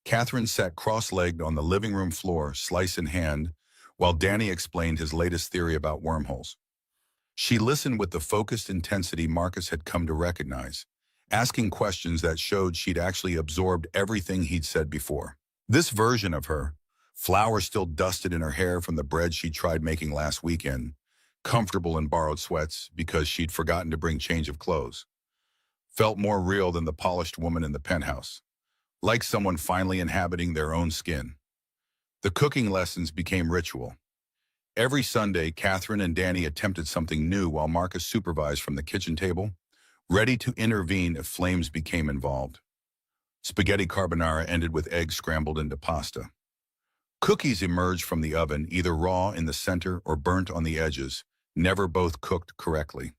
Catherine sat cross-legged on the living room floor, slice in hand, while Danny explained his latest theory about wormholes. She listened with the focused intensity Marcus had come to recognize, asking questions that showed she'd actually absorbed everything he'd said before. This version of her, flour still dusted in her hair from the bread she tried making last weekend, comfortable in borrowed sweats because she'd forgotten to bring change of clothes, felt more real than the polished woman in the penthouse, like someone finally inhabiting their own skin. The cooking lessons became ritual. Every Sunday, Catherine and Danny attempted something new while Marcus supervised from the kitchen table, ready to intervene if flames became involved. Spaghetti carbonara ended with eggs scrambled into pasta. Cookies emerged from the oven, either raw in the center or burnt on the edges, never both cooked correctly.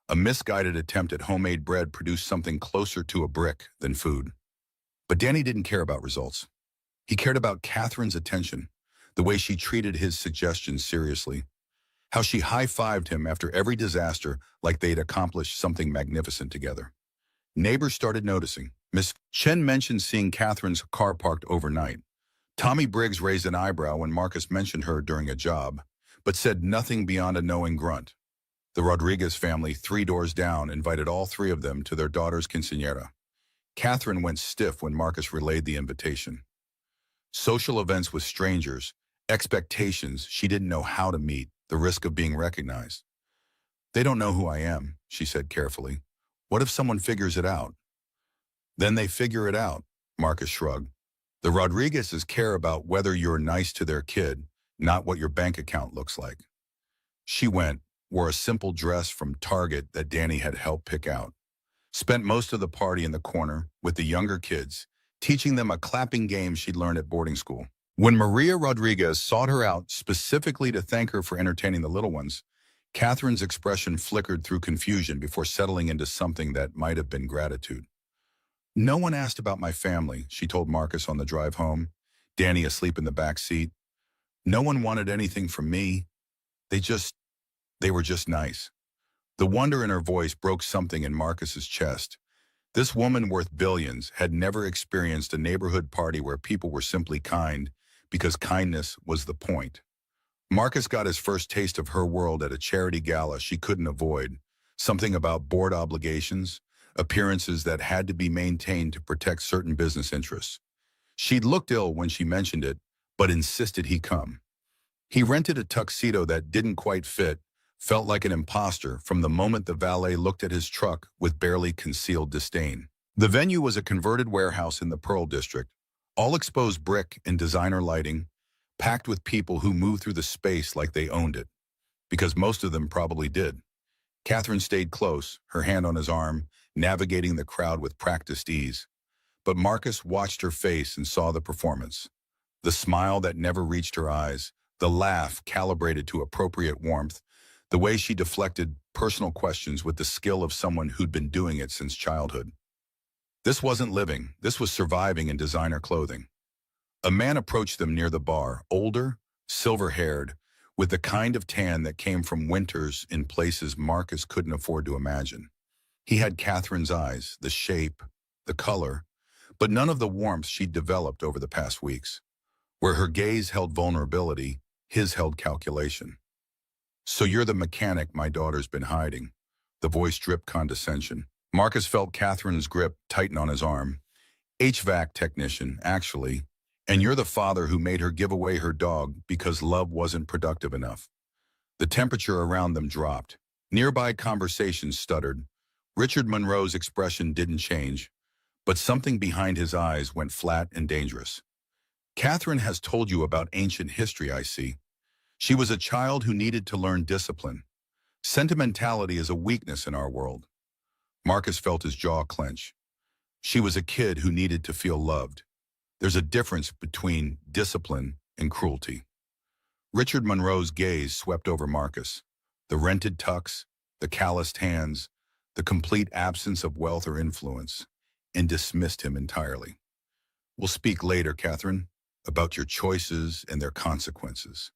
A misguided attempt at homemade bread produced something closer to a brick than food. But Danny didn't care about results. He cared about Catherine's attention, the way she treated his suggestions seriously, how she high-fived him after every disaster like they'd accomplished something magnificent together. Neighbors started noticing. Miss Chen mentioned seeing Catherine's car parked overnight. Tommy Briggs raised an eyebrow when Marcus mentioned her during a job, but said nothing beyond a knowing grunt. The Rodriguez family, 3 doors down, invited all 3 of them to their daughter's quinceañera. Catherine went stiff when Marcus relayed the invitation. Social events with strangers, expectations she didn't know how to meet, the risk of being recognized. "They don't know who I am," she said carefully. "What if someone figures it out?" "Then they figure it out," Marcus shrugged. "The Rodriguezes care about whether you're nice to their kid, not what your bank account looks like." She went, wore a simple dress from Target that Danny had helped pick out, spent most of the party in the corner with the younger kids, teaching them a clapping game she'd learned at boarding school. When Maria Rodriguez sought her out specifically to thank her for entertaining the little ones, Catherine's expression flickered through confusion before settling into something that might have been gratitude. "No one asked about my family," she told Marcus on the drive home, Danny asleep in the back seat. "No one wanted anything from me. They were just nice." The wonder in her voice broke something in Marcus's chest. This woman worth billions had never experienced a neighborhood party where people were simply kind because kindness was the point. Marcus got his first taste of her world at a charity gala she couldn't avoid, something about board obligations, appearances that had to be maintained to protect certain business interests. She'd looked ill when she mentioned it, but insisted he come. He rented a tuxedo that didn't quite fit, felt like an imposter from the moment the valet looked at his truck with barely concealed disdain. The venue was a converted warehouse in the Pearl District, all exposed brick and designer lighting, packed with people who moved through the space like they owned it, because most of them probably did. Catherine stayed close, her hand on his arm, navigating the crowd with practiced ease. But Marcus watched her face and saw the performance. The smile that never reached her eyes, the laugh calibrated to appropriate warmth, the way she deflected personal questions with the skill of someone who'd been doing it since childhood. This wasn't living, this was surviving in designer clothing. A man approached them near the bar, older, silver-haired, with the kind of tan that came from winters in places Marcus couldn't afford to imagine. He had Catherine's eyes, the shape, the color, but none of the warmth she'd developed over the past weeks. Where her gaze held vulnerability, his held calculation. "So you're the mechanic my daughter's been hiding." The voice dripped condescension. Marcus felt Catherine's grip tighten on his arm. HVAC technician, actually. And you're the father who made her give away her dog because love wasn't productive enough. The temperature around them dropped. Nearby conversations stuttered. Richard Monroe's expression didn't change, but something behind his eyes went flat and dangerous. Catherine has told you about ancient history, I see. She was a child who needed to learn discipline. Sentimentality is a weakness in our world. Marcus felt his jaw clench. She was a kid who needed to feel loved. There's a difference between discipline and cruelty. Richard Monroe's gaze swept over Marcus. The rented tux, the calloused hands, the complete absence of wealth or influence, and dismissed him entirely. We'll speak later, Catherine, about your choices and their consequences.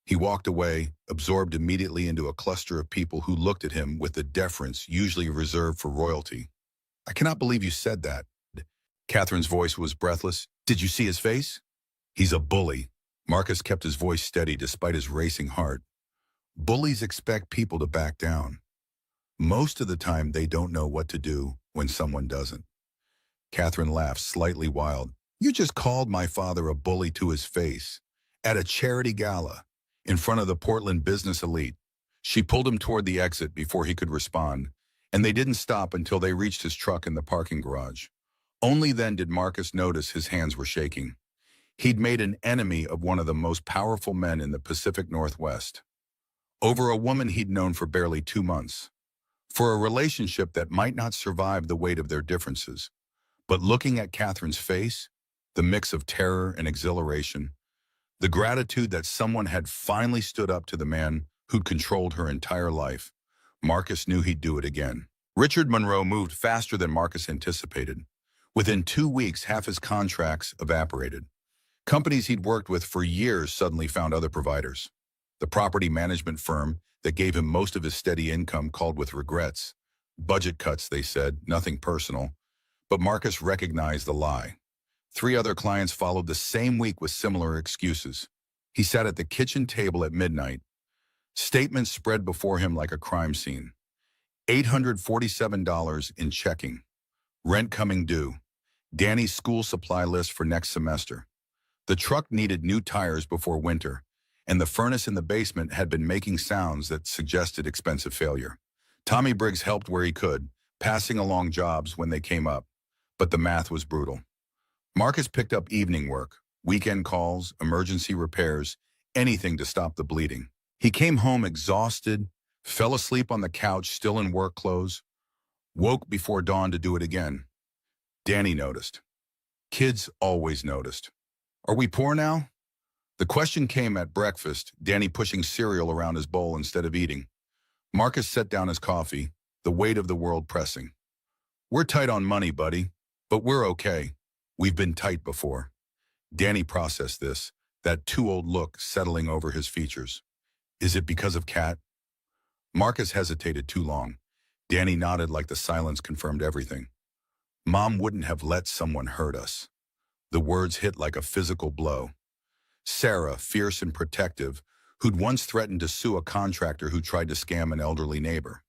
He walked away, absorbed immediately into a cluster of people who looked at him with the deference usually reserved for royalty. I cannot believe you said that. Catherine's voice was breathless. Did you see his face? He's a bully. Marcus kept his voice steady despite his racing heart. Bullies expect people to back down. Most of the time, they don't know what to do when someone doesn't. Catherine laughed, slightly wild. You just called my father a bully to his face. At a charity gala, in front of the Portland business elite. She pulled him toward the exit before he could respond, and they didn't stop until they reached his truck in the parking garage. Only then did Marcus notice his hands were shaking. He'd made an enemy of one of the most powerful men in the Pacific Northwest. Over a woman he'd known for barely 2 months. For a relationship that might not survive the weight of their differences. But looking at Catherine's face, the mix of terror and exhilaration, the gratitude that someone had finally stood up to the man who'd controlled her entire life, Marcus knew he'd do it again. Richard Monroe moved faster than Marcus anticipated. Within 2 weeks, half his contracts evaporated. Companies he'd worked with for years suddenly found other providers. The property management firm that gave him most of his steady income called with regrets. Budget cuts, they said, nothing personal. But Marcus recognized the lie. 3 other clients followed the same week with similar excuses. He sat at the kitchen table at midnight. Statements spread before him like a crime scene. $847 in checking. Rent coming due. Danny's school supply list for next semester. The truck needed new tires before winter, and the furnace in the basement had been making sounds that suggested expensive failure. Tommy Briggs helped where he could, passing along jobs when they came up, but the math was brutal. Marcus picked up evening work, weekend calls, emergency repairs, anything to stop the bleeding. He came home exhausted, fell asleep on the couch still in work clothes, woke before dawn to do it again. Danny noticed. Kids always noticed. Are we poor now? The question came at breakfast, Danny pushing cereal around his bowl instead of eating. Marcus set down his coffee, the weight of the world pressing. We're tight on money, buddy, but we're okay. We've been tight before. Danny processed this, that too-old look settling over his features. Is it because of Kat? Marcus hesitated too long. Danny nodded like the silence confirmed everything. Mom wouldn't have let someone hurt us. The words hit like a physical blow. Sarah, fierce and protective, who'd once threatened to sue a contractor who tried to scam an elderly neighbor.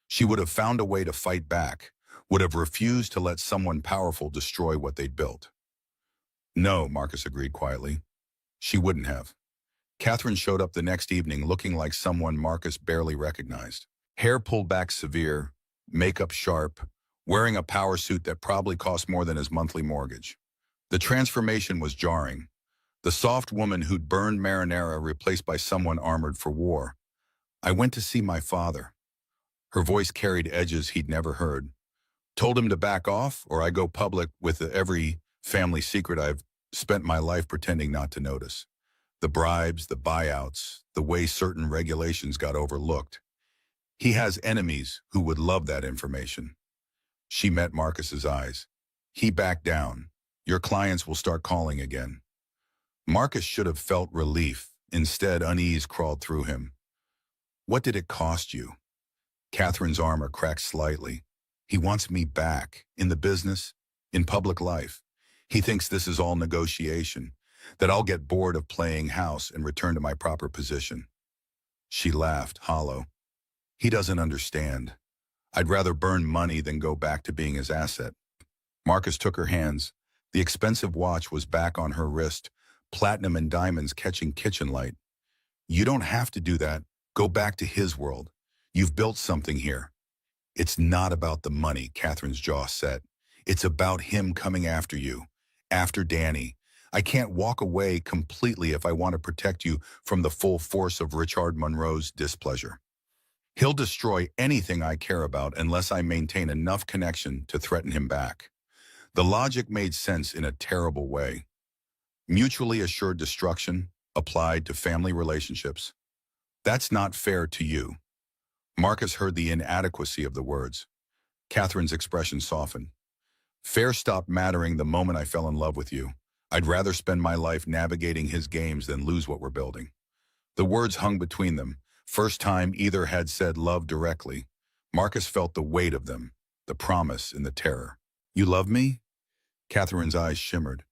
She would have found a way to fight back, would have refused to let someone powerful destroy what they'd built. No, Marcus agreed quietly. She wouldn't have. Catherine showed up the next evening looking like someone Marcus barely recognized. Hair pulled back severe, makeup sharp, wearing a power suit that probably cost more than his monthly mortgage. The transformation was jarring. The soft woman who'd burned marinara replaced by someone armored for war. I went to see my father. Her voice carried edges he'd never heard. Told him to back off, or I go public with every family secret I've spent my life pretending not to notice. The bribes, the buyouts, the way certain regulations got overlooked. He has enemies who would love that information. She met Marcus's eyes. He backed down. Your clients will start calling again. Marcus should have felt relief. Instead, unease crawled through him. What did it cost you? Catherine's armor cracked slightly. He wants me back, in the business, in public life. He thinks this is all negotiation, that I'll get bored of playing house and return to my proper position. She laughed, hollow. He doesn't understand. I'd rather burn money than go back to being his asset. Marcus took her hands. The expensive watch was back on her wrist, platinum and diamonds catching kitchen light. You don't have to do that. Go back to his world. You've built something here. It's not about the money, Catherine's jaw set. It's about him coming after you, after Danny. I can't walk away completely if I want to protect you from the full force of Richard Monroe's displeasure. He'll destroy anything I care about unless I maintain enough connection to threaten him back. The logic made sense in a terrible way. Mutually assured destruction applied to family relationships. That's not fair to you. Marcus heard the inadequacy of the words. Catherine's expression softened. Fair stopped mattering the moment I fell in love with you. I'd rather spend my life navigating his games than lose what we're building. The words hung between them. First time either had said love directly. Marcus felt the weight of them, the promise and the terror. You love me? Catherine's eyes shimmered.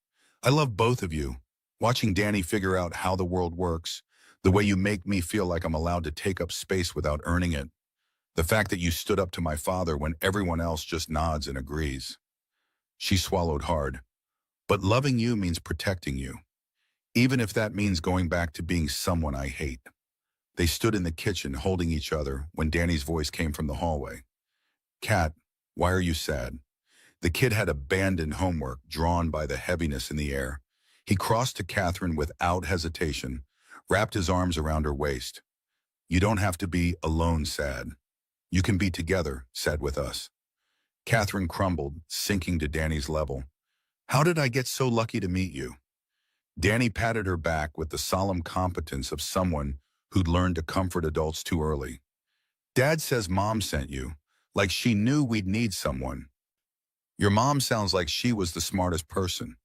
I love both of you. Watching Danny figure out how the world works, the way you make me feel like I'm allowed to take up space without earning it. The fact that you stood up to my father when everyone else just nods and agrees. She swallowed hard. But loving you means protecting you, even if that means going back to being someone I hate. They stood in the kitchen holding each other when Danny's voice came from the hallway. Kat, why are you sad? The kid had abandoned homework, drawn by the heaviness in the air. He crossed to Catherine without hesitation, wrapped his arms around her waist. You don't have to be alone sad. You can be together, sad with us. Catherine crumbled, sinking to Danny's level. How did I get so lucky to meet you? Danny patted her back with the solemn competence of someone who'd learned to comfort adults too early. Dad says Mom sent you, like she knew we'd need someone. Your mom sounds like she was the smartest person.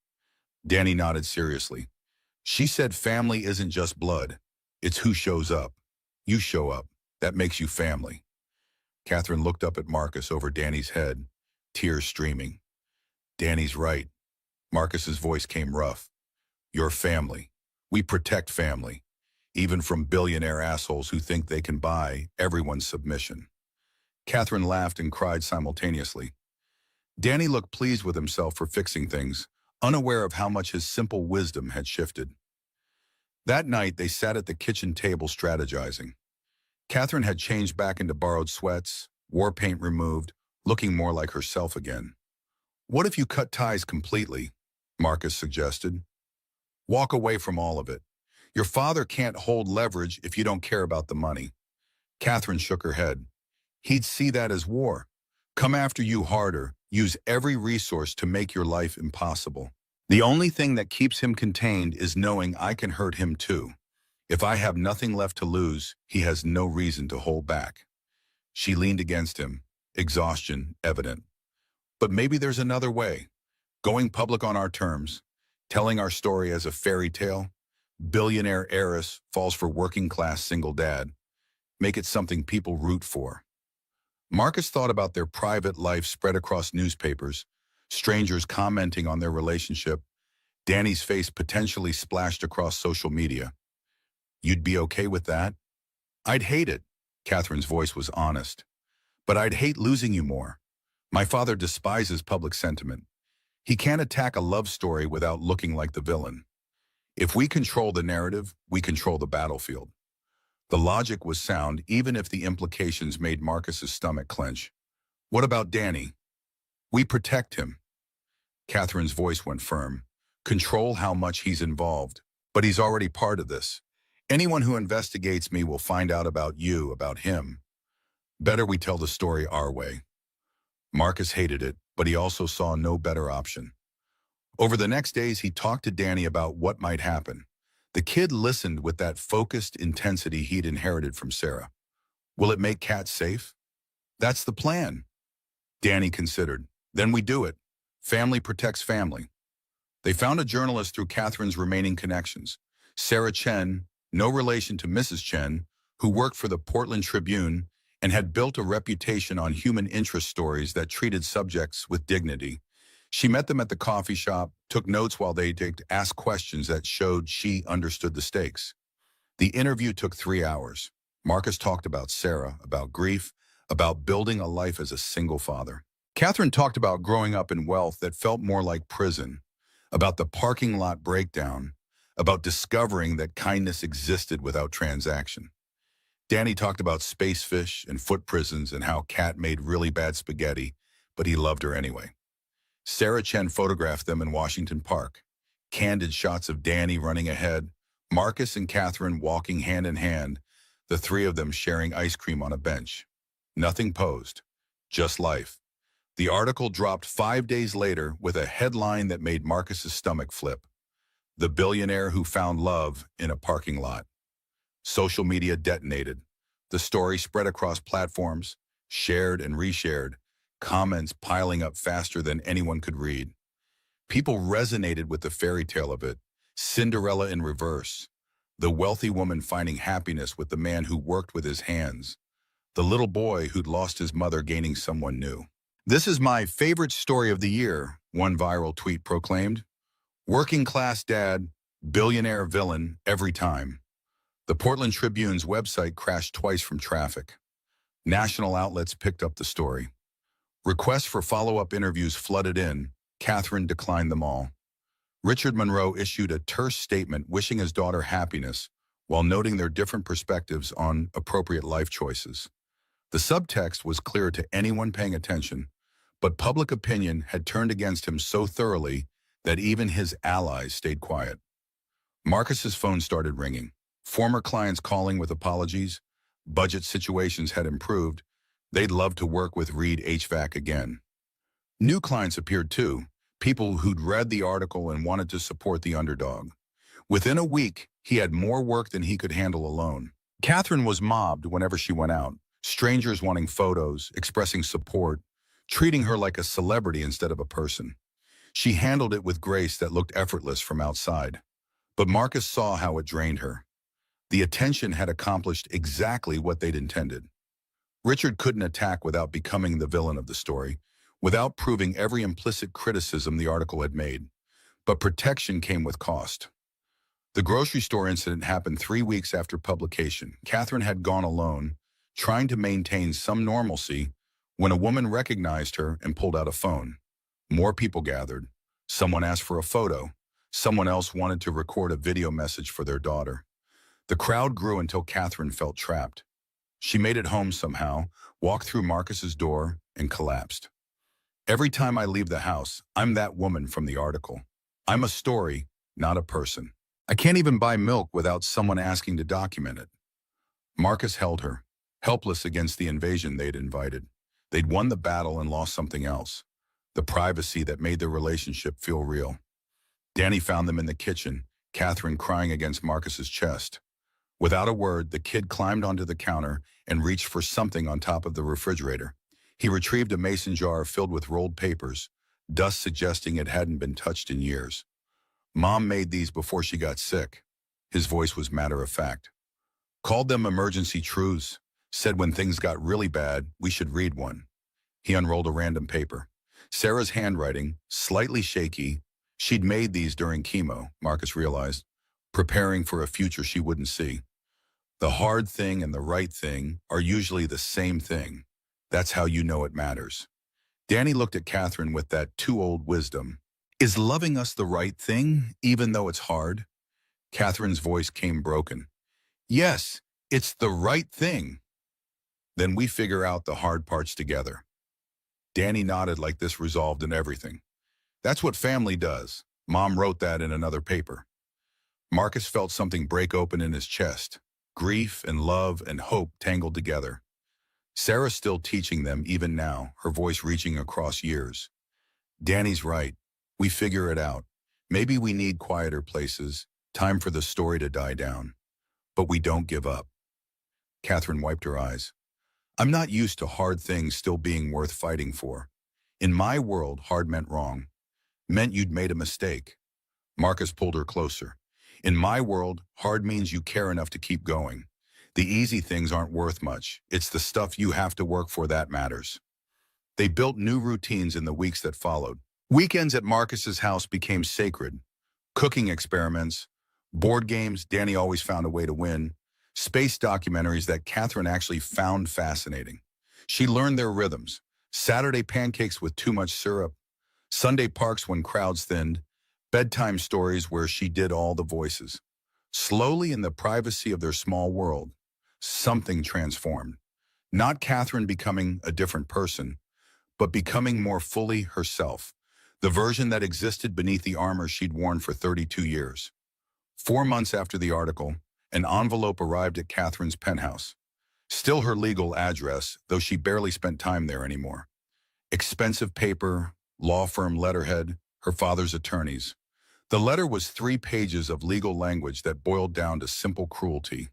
Danny nodded seriously. She said family isn't just blood. It's who shows up. You show up. That makes you family. Catherine looked up at Marcus over Danny's head, tears streaming. Danny's right. Marcus's voice came rough. Your family. We protect family, even from billionaire assholes who think they can buy everyone's submission. Catherine laughed and cried simultaneously. Danny looked pleased with himself for fixing things, unaware of how much his simple wisdom had shifted. That night, they sat at the kitchen table strategizing. Catherine had changed back into borrowed sweats, war paint removed, looking more like herself again. What if you cut ties completely? Marcus suggested. Walk away from all of it. Your father can't hold leverage if you don't care about the money. Catherine shook her head. He'd see that as war. Come after you harder, use every resource to make your life impossible. The only thing that keeps him contained is knowing I can hurt him too. If I have nothing left to lose, he has no reason to hold back. She leaned against him, exhaustion evident. But maybe there's another way. Going public on our terms, telling our story as a fairy tale. Billionaire heiress falls for working class single dad. Make it something people root for. Marcus thought about their private life spread across newspapers, strangers commenting on their relationship, Danny's face potentially splashed across social media. You'd be okay with that? I'd hate it. Catherine's voice was honest. But I'd hate losing you more. My father despises public sentiment. He can't attack a love story without looking like the villain. If we control the narrative, we control the battlefield. The logic was sound, even if the implications made Marcus's stomach clench. What about Danny? We protect him. Catherine's voice went firm. Control how much he's involved. But he's already part of this. Anyone who investigates me will find out about you, about him. Better we tell the story our way. Marcus hated it, but he also saw no better option. Over the next days, he talked to Danny about what might happen. The kid listened with that focused intensity he'd inherited from Sarah. Will it make Kat safe? That's the plan. Danny considered. Then we do it. Family protects family. They found a journalist through Catherine's remaining connections. Sarah Chen, no relation to Mrs. Chen, who worked for the Portland Tribune and had built a reputation on human interest stories that treated subjects with dignity. She met them at the coffee shop, took notes while they asked questions that showed she understood the stakes. The interview took 3 hours. Marcus talked about Sarah, about grief, about building a life as a single father. Catherine talked about growing up in wealth that felt more like prison, about the parking lot breakdown, about discovering that kindness existed without transaction. Danny talked about space fish and foot prisons and how Kat made really bad spaghetti, but he loved her anyway. Sarah Chen photographed them in Washington Park. Candid shots of Danny running ahead, Marcus and Catherine walking hand in hand, the three of them sharing ice cream on a bench. Nothing posed, just life. The article dropped 5 days later with a headline that made Marcus's stomach flip. The billionaire who found love in a parking lot. Social media detonated. The story spread across platforms, shared and reshared, comments piling up faster than anyone could read. People resonated with the fairy tale of it, Cinderella in reverse, the wealthy woman finding happiness with the man who worked with his hands, the little boy who'd lost his mother gaining someone new. "This is my favorite story of the year," one viral tweet proclaimed. "Working class dad, billionaire villain every time." The Portland Tribune's website crashed twice from traffic. National outlets picked up the story. Requests for follow-up interviews flooded in. Catherine declined them all. Richard Monroe issued a terse statement wishing his daughter happiness while noting their different perspectives on appropriate life choices. The subtext was clear to anyone paying attention, but public opinion had turned against him so thoroughly that even his allies stayed quiet. Marcus's phone started ringing. Former clients calling with apologies. Budget situations had improved. They'd love to work with Reed HVAC again. New clients appeared too, people who'd read the article and wanted to support the underdog. Within a week, he had more work than he could handle alone. Catherine was mobbed whenever she went out, strangers wanting photos, expressing support, treating her like a celebrity instead of a person. She handled it with grace that looked effortless from outside. But Marcus saw how it drained her. The attention had accomplished exactly what they'd intended. Richard couldn't attack without becoming the villain of the story, without proving every implicit criticism the article had made. But protection came with cost. The grocery store incident happened 3 weeks after publication. Catherine had gone alone, trying to maintain some normalcy, when a woman recognized her and pulled out a phone. More people gathered. Someone asked for a photo. Someone else wanted to record a video message for their daughter. The crowd grew until Catherine felt trapped. She made it home somehow, walked through Marcus's door, and collapsed. "Every time I leave the house, I'm that woman from the article. I'm a story, not a person. I can't even buy milk without someone asking to document it." Marcus held her, helpless against the invasion they'd invited. They'd won the battle and lost something else, the privacy that made their relationship feel real. Danny found them in the kitchen, Catherine crying against Marcus's chest. Without a word, the kid climbed onto the counter and reached for something on top of the refrigerator. He retrieved a mason jar filled with rolled papers, dust suggesting it hadn't been touched in years. "Mom made these before she got sick." His voice was matter of fact. "Called them emergency truths. Said when things got really bad, we should read one." He unrolled a random paper. Sarah's handwriting, slightly shaky. She'd made these during chemo, Marcus realized, preparing for a future she wouldn't see. The hard thing and the right thing are usually the same thing. That's how you know it matters. Danny looked at Catherine with that too-old wisdom. "Is loving us the right thing, even though it's hard?" Catherine's voice came broken. "Yes, it's the right thing." "Then we figure out the hard parts together." Danny nodded like this resolved in everything. "That's what family does. Mom wrote that in another paper." Marcus felt something break open in his chest. Grief and love and hope tangled together. Sarah's still teaching them even now, her voice reaching across years. "Danny's right. We figure it out. Maybe we need quieter places, time for the story to die down. But we don't give up." Catherine wiped her eyes. "I'm not used to hard things still being worth fighting for. In my world, hard meant wrong. Meant you'd made a mistake." Marcus pulled her closer. "In my world, hard means you care enough to keep going. The easy things aren't worth much. It's the stuff you have to work for that matters." They built new routines in the weeks that followed. Weekends at Marcus's house became sacred. Cooking experiments, board games Danny always found a way to win, space documentaries that Catherine actually found fascinating. She learned their rhythms. Saturday pancakes with too much syrup, Sunday parks when crowds thinned, bedtime stories where she did all the voices. Slowly, in the privacy of their small world, something transformed. Not Catherine becoming a different person, but becoming more fully herself, the version that existed beneath the armor she'd worn for 32 years. 4 months after the article, an envelope arrived at Catherine's penthouse. Still her legal address, though she barely spent time there anymore. Expensive paper, law firm letterhead, her father's attorneys. The letter was 3 pages of legal language that boiled down to simple cruelty.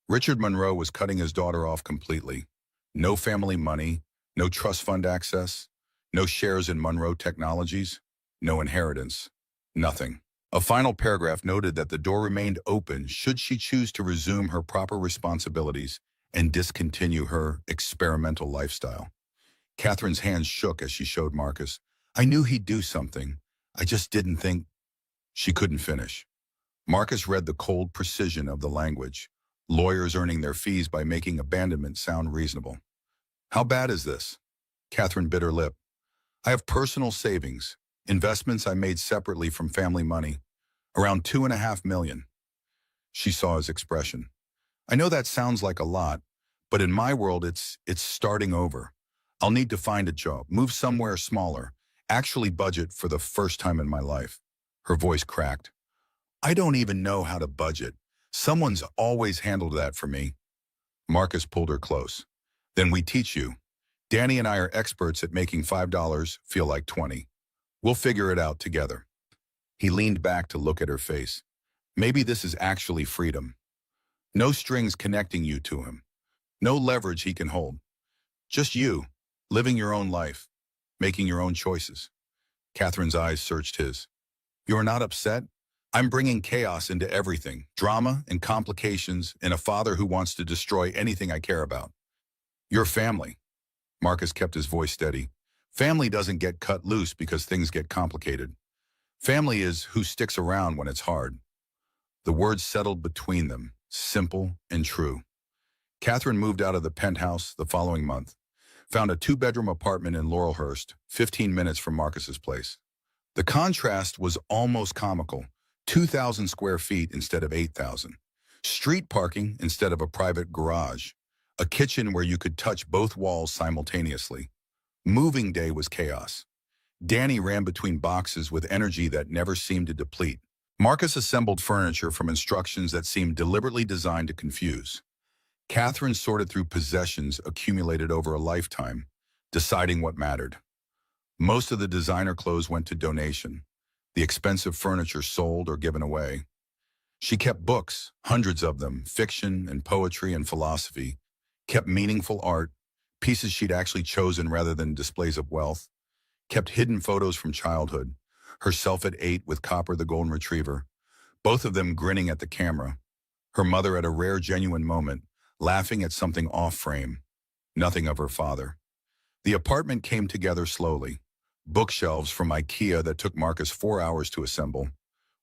Richard Monroe was cutting his daughter off completely. No family money, no trust fund access, no shares in Monroe Technologies, no inheritance, nothing. A final paragraph noted that the door remained open should she choose to resume her proper responsibilities and discontinue her experimental lifestyle. Catherine's hands shook as she showed Marcus. I knew he'd do something. I just didn't think. She couldn't finish. Marcus read the cold precision of the language. Lawyers earning their fees by making abandonment sound reasonable. How bad is this? Catherine bit her lip. I have personal savings, investments I made separately from family money, around $2.5 million. She saw his expression. I know that sounds like a lot, but in my world it's starting over. I'll need to find a job, move somewhere smaller, actually budget for the first time in my life. Her voice cracked. I don't even know how to budget. Someone's always handled that for me. Marcus pulled her close. Then we teach you. Danny and I are experts at making $5 feel like 20. We'll figure it out together. He leaned back to look at her face. Maybe this is actually freedom. No strings connecting you to him. No leverage he can hold. Just you, living your own life, making your own choices. Catherine's eyes searched his. You're not upset? I'm bringing chaos into everything, drama and complications, and a father who wants to destroy anything I care about. Your family. Marcus kept his voice steady. Family doesn't get cut loose because things get complicated. Family is who sticks around when it's hard. The words settled between them, simple and true. Catherine moved out of the penthouse the following month, found a 2-bedroom apartment in Laurelhurst, 15 minutes from Marcus's place. The contrast was almost comical. 2,000 square feet instead of 8,000. Street parking instead of a private garage. A kitchen where you could touch both walls simultaneously. Moving day was chaos. Danny ran between boxes with energy that never seemed to deplete. Marcus assembled furniture from instructions that seemed deliberately designed to confuse. Catherine sorted through possessions accumulated over a lifetime, deciding what mattered. Most of the designer clothes went to donation. The expensive furniture sold or given away. She kept books, hundreds of them, fiction and poetry and philosophy, kept meaningful art, pieces she'd actually chosen rather than displays of wealth, kept hidden photos from childhood, herself at 8 with Copper the golden retriever, both of them grinning at the camera, her mother at a rare genuine moment, laughing at something off-frame, nothing of her father. The apartment came together slowly. Bookshelves from IKEA that took Marcus 4 hours to assemble.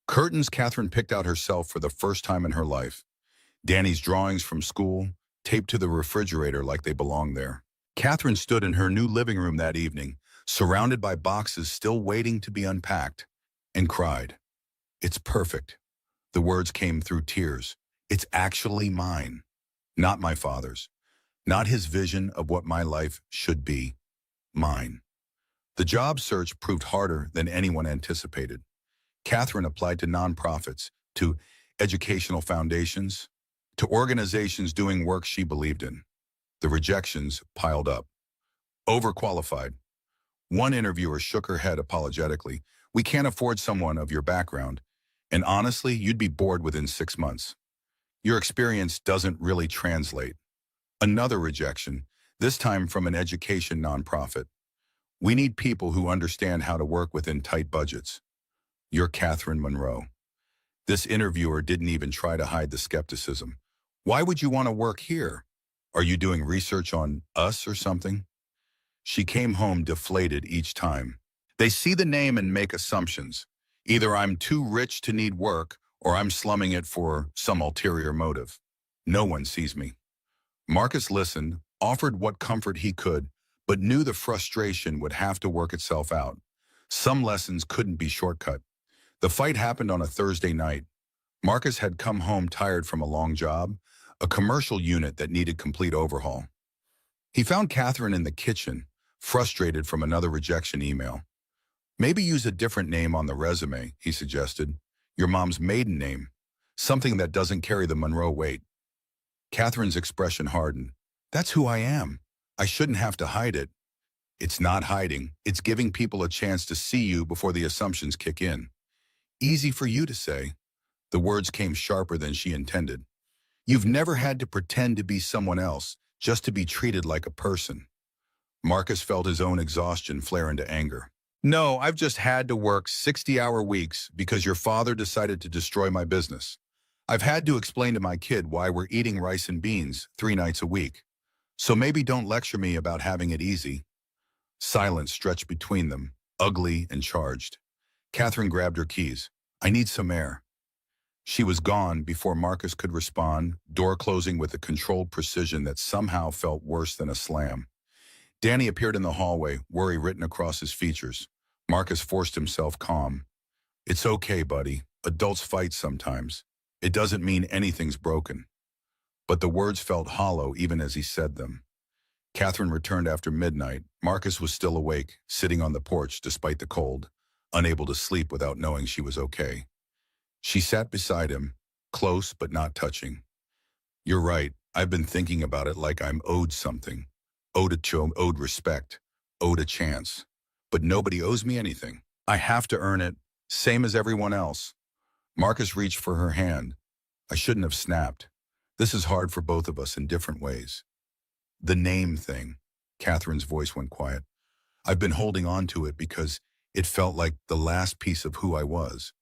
Curtains Catherine picked out herself for the first time in her life. Danny's drawings from school, taped to the refrigerator like they belonged there. Catherine stood in her new living room that evening, surrounded by boxes still waiting to be unpacked, and cried. It's perfect. The words came through tears. It's actually mine, not my father's. Not his vision of what my life should be. Mine. The job search proved harder than anyone anticipated. Catherine applied to nonprofits, to educational foundations, to organizations doing work she believed in. The rejections piled up. Overqualified. One interviewer shook her head apologetically. We can't afford someone of your background, and honestly, you'd be bored within 6 months. Your experience doesn't really translate. Another rejection, this time from an education nonprofit. We need people who understand how to work within tight budgets. You're Catherine Monroe. This interviewer didn't even try to hide the skepticism. Why would you want to work here? Are you doing research on us or something? She came home deflated each time. They see the name and make assumptions. Either I'm too rich to need work, or I'm slumming it for some ulterior motive. No one sees me. Marcus listened, offered what comfort he could, but knew the frustration would have to work itself out. Some lessons couldn't be shortcut. The fight happened on a Thursday night. Marcus had come home tired from a long job, a commercial unit that needed complete overhaul. He found Catherine in the kitchen, frustrated from another rejection email. Maybe use a different name on the resume, he suggested. Your mom's maiden name. Something that doesn't carry the Monroe weight. Catherine's expression hardened. That's who I am. I shouldn't have to hide it. It's not hiding. It's giving people a chance to see you before the assumptions kick in. Easy for you to say. The words came sharper than she intended. You've never had to pretend to be someone else, just to be treated like a person. Marcus felt his own exhaustion flare into anger. No, I've just had to work 60-hour weeks because your father decided to destroy my business. I've had to explain to my kid why we're eating rice and beans 3 nights a week. So maybe don't lecture me about having it easy. Silence stretched between them, ugly and charged. Catherine grabbed her keys. I need some air. She was gone before Marcus could respond, door closing with a controlled precision that somehow felt worse than a slam. Danny appeared in the hallway, worry written across his features. Marcus forced himself calm. It's okay, buddy. Adults fight sometimes. It doesn't mean anything's broken. But the words felt hollow even as he said them. Catherine returned after midnight. Marcus was still awake, sitting on the porch despite the cold, unable to sleep without knowing she was okay. She sat beside him, close but not touching. You're right. I've been thinking about it like I'm owed something. Owed respect, owed a chance. But nobody owes me anything. I have to earn it, same as everyone else. Marcus reached for her hand. I shouldn't have snapped. This is hard for both of us in different ways. The name thing. Catherine's voice went quiet. I've been holding on to it because it felt like the last piece of who I was.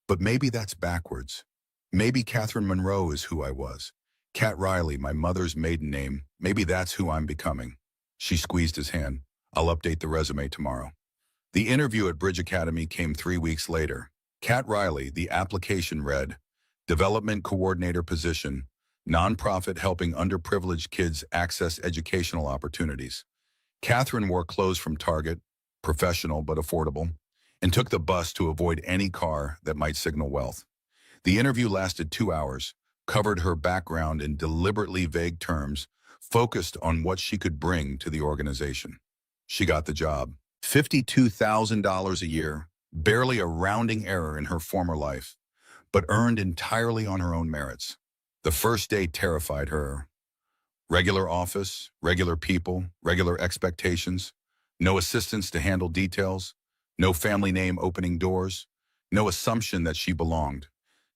But maybe that's backwards. Maybe Catherine Monroe is who I was. Cat Riley, my mother's maiden name. Maybe that's who I'm becoming. She squeezed his hand. I'll update the resume tomorrow. The interview at Bridge Academy came 3 weeks later. Cat Riley, the application read, Development Coordinator position, nonprofit helping underprivileged kids access educational opportunities. Catherine wore clothes from Target, professional but affordable, and took the bus to avoid any car that might signal wealth. The interview lasted 2 hours, covered her background in deliberately vague terms, focused on what she could bring to the organization. She got the job. $52,000 a year, barely a rounding error in her former life, but earned entirely on her own merits. The first day terrified her. Regular office, regular people, regular expectations, no assistants to handle details, no family name opening doors, no assumption that she belonged.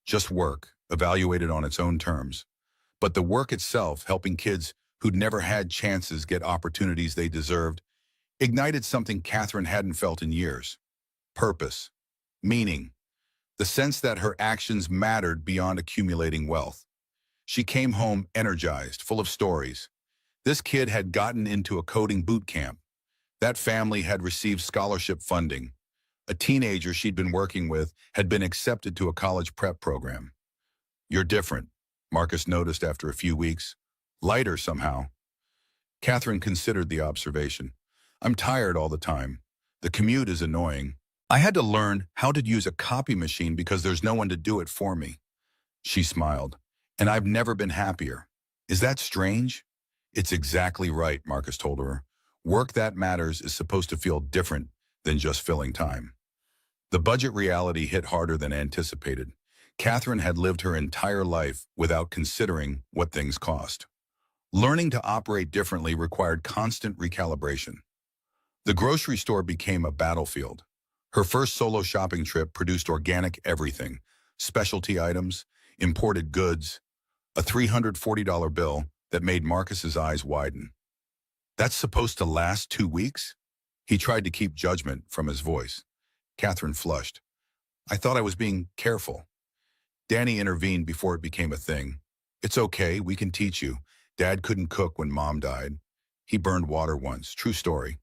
Just work, evaluated on its own terms. But the work itself, helping kids who'd never had chances get opportunities they deserved, ignited something Catherine hadn't felt in years. Purpose, meaning, the sense that her actions mattered beyond accumulating wealth. She came home energized, full of stories. This kid had gotten into a coding boot camp. That family had received scholarship funding. A teenager she'd been working with had been accepted to a college prep program. You're different, Marcus noticed after a few weeks. Lighter somehow. Catherine considered the observation. I'm tired all the time. The commute is annoying. I had to learn how to use a copy machine because there's no one to do it for me. She smiled. And I've never been happier. Is that strange? It's exactly right, Marcus told her. Work that matters is supposed to feel different than just filling time. The budget reality hit harder than anticipated. Catherine had lived her entire life without considering what things cost. Learning to operate differently required constant recalibration. The grocery store became a battlefield. Her first solo shopping trip produced organic everything, specialty items, imported goods, a $340 bill that made Marcus's eyes widen. That's supposed to last 2 weeks? He tried to keep judgment from his voice. Catherine flushed. I thought I was being careful. Danny intervened before it became a thing. It's okay, we can teach you. Dad couldn't cook when Mom died. He burned water once, true story.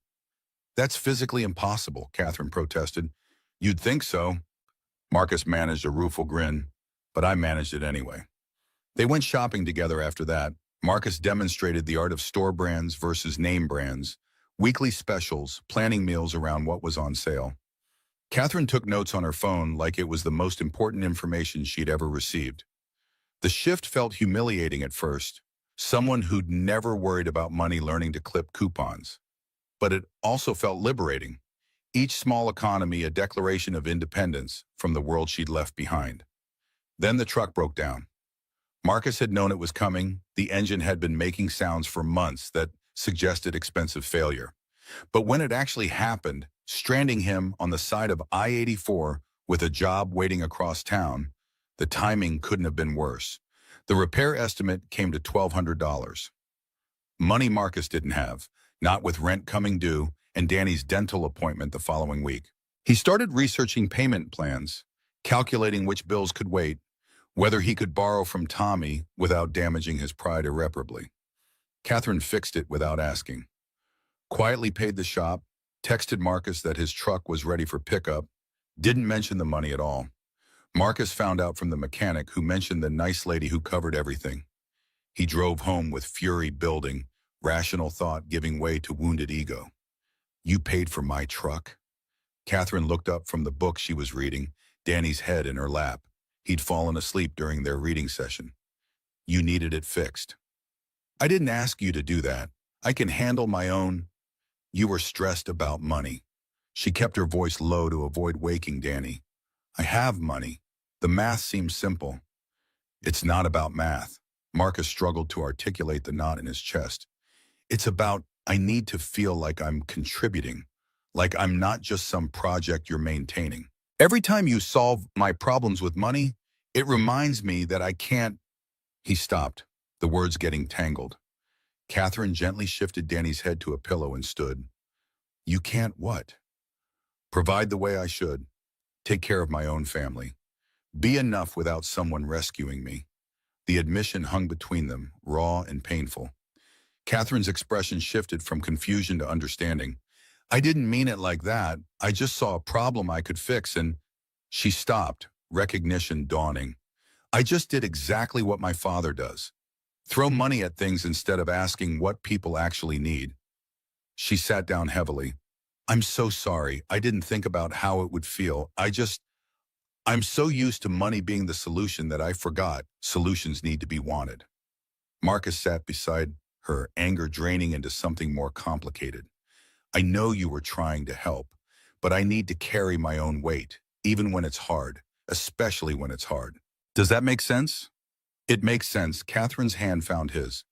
That's physically impossible, Catherine protested. You'd think so. Marcus managed a rueful grin, but I managed it anyway. They went shopping together after that. Marcus demonstrated the art of store brands versus name brands, weekly specials, planning meals around what was on sale. Catherine took notes on her phone like it was the most important information she'd ever received. The shift felt humiliating at first, someone who'd never worried about money learning to clip coupons. But it also felt liberating. Each small economy a declaration of independence from the world she'd left behind. Then the truck broke down. Marcus had known it was coming. The engine had been making sounds for months that suggested expensive failure. But when it actually happened, stranding him on the side of I-84 with a job waiting across town, the timing couldn't have been worse. The repair estimate came to $1,200. Money Marcus didn't have, not with rent coming due and Danny's dental appointment the following week. He started researching payment plans, calculating which bills could wait, whether he could borrow from Tommy without damaging his pride irreparably. Catherine fixed it without asking. Quietly paid the shop, texted Marcus that his truck was ready for pickup, didn't mention the money at all. Marcus found out from the mechanic who mentioned the nice lady who covered everything. He drove home with fury building, rational thought giving way to wounded ego. You paid for my truck? Catherine looked up from the book she was reading, Danny's head in her lap. He'd fallen asleep during their reading session. You needed it fixed. I didn't ask you to do that. I can handle my own. You were stressed about money. She kept her voice low to avoid waking Danny. I have money. The math seems simple. It's not about math. Marcus struggled to articulate the knot in his chest. It's about I need to feel like I'm contributing, like I'm not just some project you're maintaining. Every time you solve my problems with money, it reminds me that I can't. He stopped, the words getting tangled. Catherine gently shifted Danny's head to a pillow and stood. You can't what? Provide the way I should. Take care of my own family. Be enough without someone rescuing me. The admission hung between them, raw and painful. Catherine's expression shifted from confusion to understanding. I didn't mean it like that. I just saw a problem I could fix and… She stopped, recognition dawning. I just did exactly what my father does. Throw money at things instead of asking what people actually need. She sat down heavily. I'm so sorry. I didn't think about how it would feel. I'm so used to money being the solution that I forgot solutions need to be wanted. Marcus sat beside her, anger draining into something more complicated. I know you were trying to help, but I need to carry my own weight, even when it's hard, especially when it's hard. Does that make sense? It makes sense. Catherine's hand found his.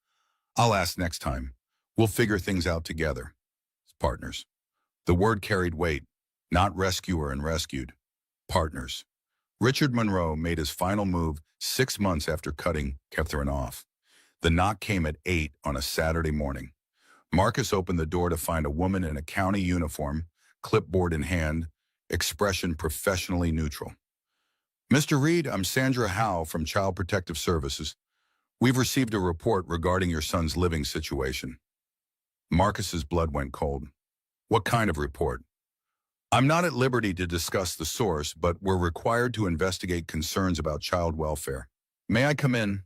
I'll ask next time. We'll figure things out together. Partners. The word carried weight, not rescuer and rescued. Partners. Richard Monroe made his final move 6 months after cutting Catherine off. The knock came at 8 on a Saturday morning. Marcus opened the door to find a woman in a county uniform, clipboard in hand, expression professionally neutral. Mr. Reed, I'm Sandra Howe from Child Protective Services. We've received a report regarding your son's living situation. Marcus's blood went cold. What kind of report? I'm not at liberty to discuss the source, but we're required to investigate concerns about child welfare. May I come in?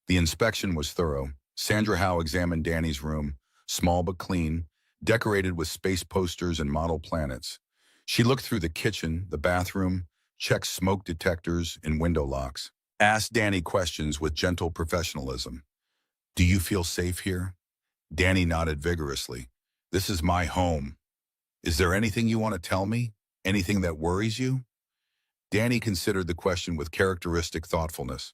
The inspection was thorough. Sandra Howe examined Danny's room, small but clean, decorated with space posters and model planets. She looked through the kitchen, the bathroom, checked smoke detectors and window locks, asked Danny questions with gentle professionalism. Do you feel safe here? Danny nodded vigorously. This is my home. Is there anything you want to tell me? Anything that worries you? Danny considered the question with characteristic thoughtfulness.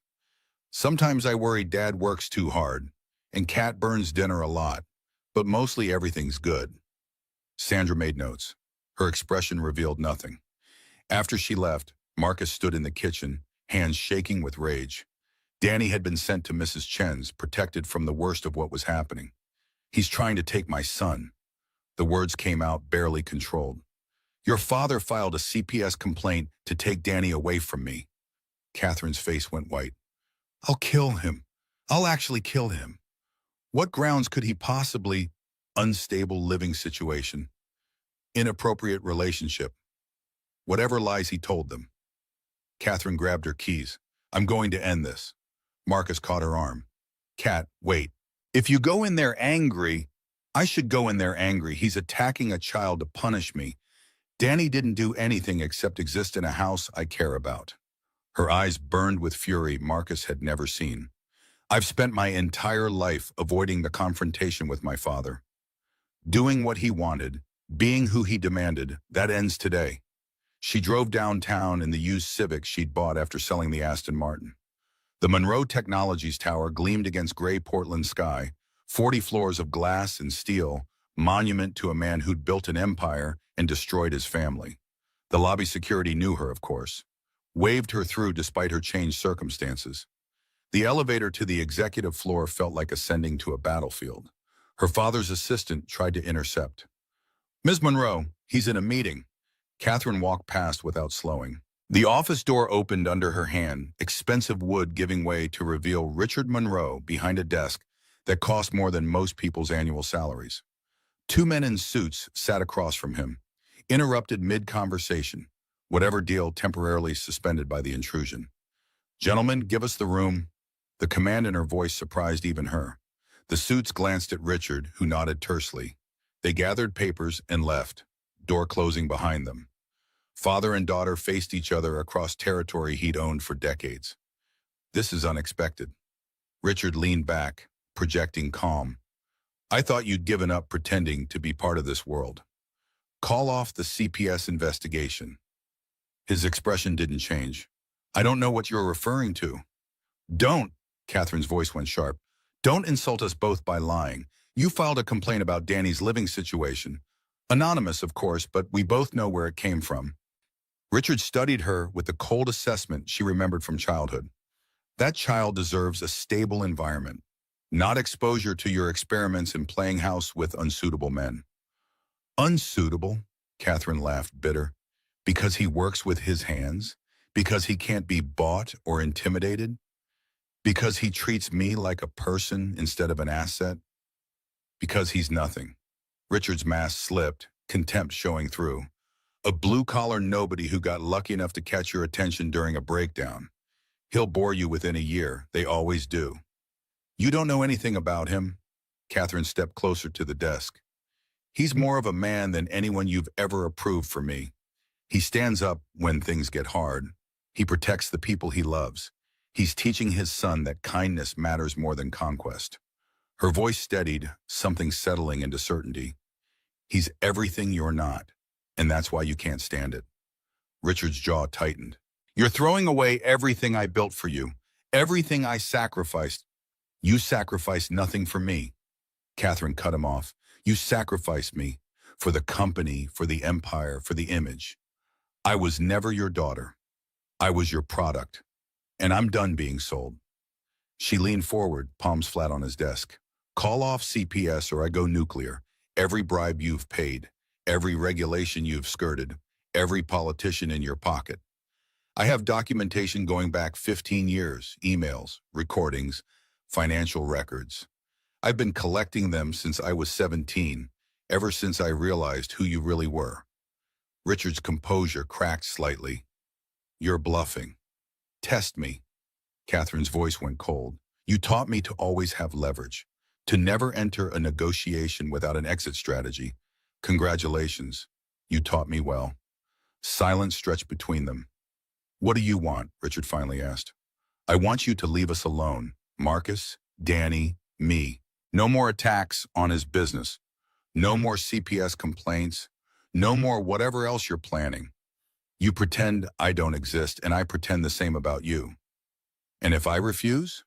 Sometimes I worry Dad works too hard, and Kat burns dinner a lot, but mostly everything's good. Sandra made notes. Her expression revealed nothing. After she left, Marcus stood in the kitchen, hands shaking with rage. Danny had been sent to Mrs. Chen's, protected from the worst of what was happening. He's trying to take my son. The words came out barely controlled. Your father filed a CPS complaint to take Danny away from me. Catherine's face went white. I'll kill him. I'll actually kill him. What grounds could he possibly… Unstable living situation. Inappropriate relationship. Whatever lies he told them. Catherine grabbed her keys. I'm going to end this. Marcus caught her arm. Kat, wait. If you go in there angry, I should go in there angry. He's attacking a child to punish me. Danny didn't do anything except exist in a house I care about. Her eyes burned with fury Marcus had never seen. I've spent my entire life avoiding the confrontation with my father. Doing what he wanted, being who he demanded, that ends today. She drove downtown in the used Civic she'd bought after selling the Aston Martin. The Monroe Technologies Tower gleamed against gray Portland sky, 40 floors of glass and steel, monument to a man who'd built an empire and destroyed his family. The lobby security knew her, of course, waved her through despite her changed circumstances. The elevator to the executive floor felt like ascending to a battlefield. Her father's assistant tried to intercept. "Ms. Monroe, he's in a meeting." Catherine walked past without slowing. The office door opened under her hand, expensive wood giving way to reveal Richard Monroe behind a desk that cost more than most people's annual salaries. Two men in suits sat across from him, interrupted mid-conversation, whatever deal temporarily suspended by the intrusion. "Gentlemen, give us the room." The command in her voice surprised even her. The suits glanced at Richard, who nodded tersely. They gathered papers and left, door closing behind them. Father and daughter faced each other across territory he'd owned for decades. "This is unexpected." Richard leaned back, projecting calm. "I thought you'd given up pretending to be part of this world. Call off the CPS investigation." His expression didn't change. "I don't know what you're referring to." "Don't," Catherine's voice went sharp. "Don't insult us both by lying. You filed a complaint about Danny's living situation. Anonymous, of course, but we both know where it came from." Richard studied her with the cold assessment she remembered from childhood. That child deserves a stable environment, not exposure to your experiments in playing house with unsuitable men. "Unsuitable?" Catherine laughed, bitter. "Because he works with his hands? Because he can't be bought or intimidated? Because he treats me like a person instead of an asset? Because he's nothing." Richard's mask slipped, contempt showing through. "A blue-collar nobody who got lucky enough to catch your attention during a breakdown. He'll bore you within a year. They always do." "You don't know anything about him." Catherine stepped closer to the desk. "He's more of a man than anyone you've ever approved for me. He stands up when things get hard. He protects the people he loves. He's teaching his son that kindness matters more than conquest." Her voice steadied, something settling into certainty. "He's everything you're not, and that's why you can't stand it." Richard's jaw tightened. "You're throwing away everything I built for you, everything I sacrificed." "You sacrificed nothing for me." Catherine cut him off. "You sacrificed me for the company, for the empire, for the image. I was never your daughter. I was your product, and I'm done being sold." She leaned forward, palms flat on his desk. "Call off CPS or I go nuclear. Every bribe you've paid, every regulation you've skirted, every politician in your pocket. I have documentation going back 15 years, emails, recordings, financial records. I've been collecting them since I was 17, ever since I realized who you really were." Richard's composure cracked slightly. "You're bluffing." "Test me." Catherine's voice went cold. "You taught me to always have leverage, to never enter a negotiation without an exit strategy. Congratulations. You taught me well." Silence stretched between them. "What do you want?" Richard finally asked. "I want you to leave us alone. Marcus, Danny, me. No more attacks on his business. No more CPS complaints. No more whatever else you're planning. You pretend I don't exist, and I pretend the same about you. And if I refuse,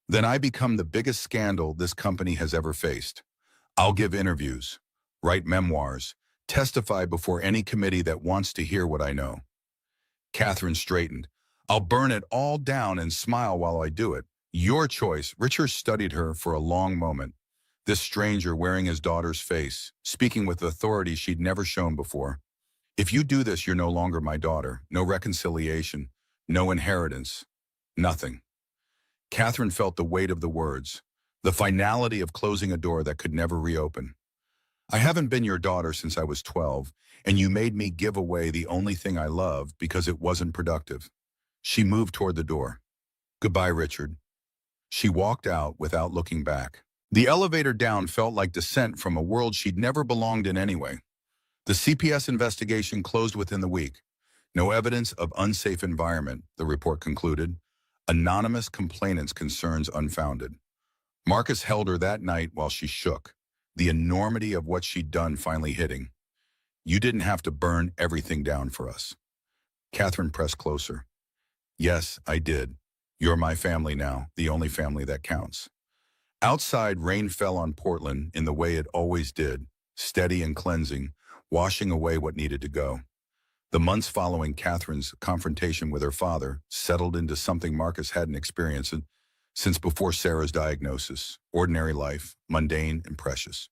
then I become the biggest scandal this company has ever faced. I'll give interviews, write memoirs, testify before any committee that wants to hear what I know." Catherine straightened. "I'll burn it all down and smile while I do it. Your choice." Richard studied her for a long moment. This stranger wearing his daughter's face, speaking with authority she'd never shown before. "If you do this, you're no longer my daughter. No reconciliation, no inheritance, nothing." Catherine felt the weight of the words, the finality of closing a door that could never reopen. "I haven't been your daughter since I was 12, and you made me give away the only thing I love because it wasn't productive." She moved toward the door. "Goodbye, Richard." She walked out without looking back. The elevator down felt like descent from a world she'd never belonged in anyway. The CPS investigation closed within the week. No evidence of unsafe environment, the report concluded. Anonymous complainants' concerns unfounded. Marcus held her that night while she shook, the enormity of what she'd done finally hitting. You didn't have to burn everything down for us. Catherine pressed closer. Yes, I did. You're my family now, the only family that counts. Outside, rain fell on Portland in the way it always did, steady and cleansing, washing away what needed to go. The months following Catherine's confrontation with her father settled into something Marcus hadn't experienced since before Sarah's diagnosis. Ordinary life, mundane and precious.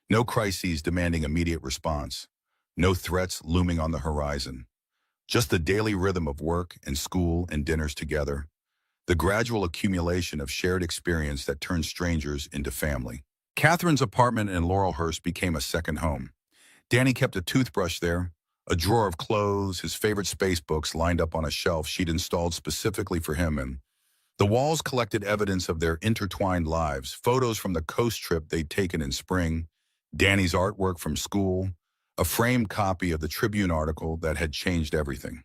No crises demanding immediate response. No threats looming on the horizon. Just the daily rhythm of work and school and dinners together. The gradual accumulation of shared experience that turned strangers into family. Catherine's apartment in Laurelhurst became a second home. Danny kept a toothbrush there, a drawer of clothes, his favorite space books lined up on a shelf she'd installed specifically for him, and the walls collected evidence of their intertwined lives, photos from the coast trip they'd taken in spring, Danny's artwork from school, a framed copy of the Tribune article that had changed everything.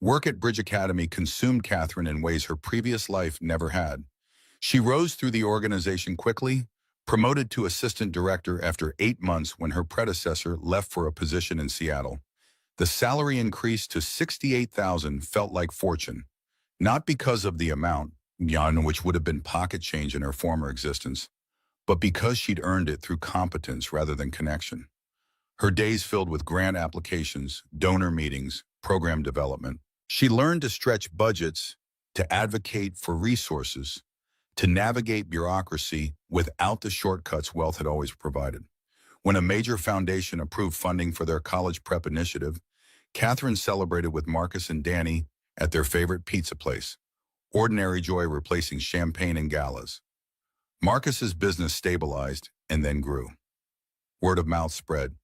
Work at Bridge Academy consumed Catherine in ways her previous life never had. She rose through the organization quickly, promoted to assistant director after 8 months when her predecessor left for a position in Seattle. The salary increase to $68,000 felt like fortune, not because of the amount, which would have been pocket change in her former existence, but because she'd earned it through competence rather than connection. Her days filled with grant applications, donor meetings, program development. She learned to stretch budgets, to advocate for resources, to navigate bureaucracy without the shortcuts wealth had always provided. When a major foundation approved funding for their college prep initiative, Catherine celebrated with Marcus and Danny at their favorite pizza place, ordinary joy replacing champagne and galas. Marcus's business stabilized and then grew. Word of mouth spread.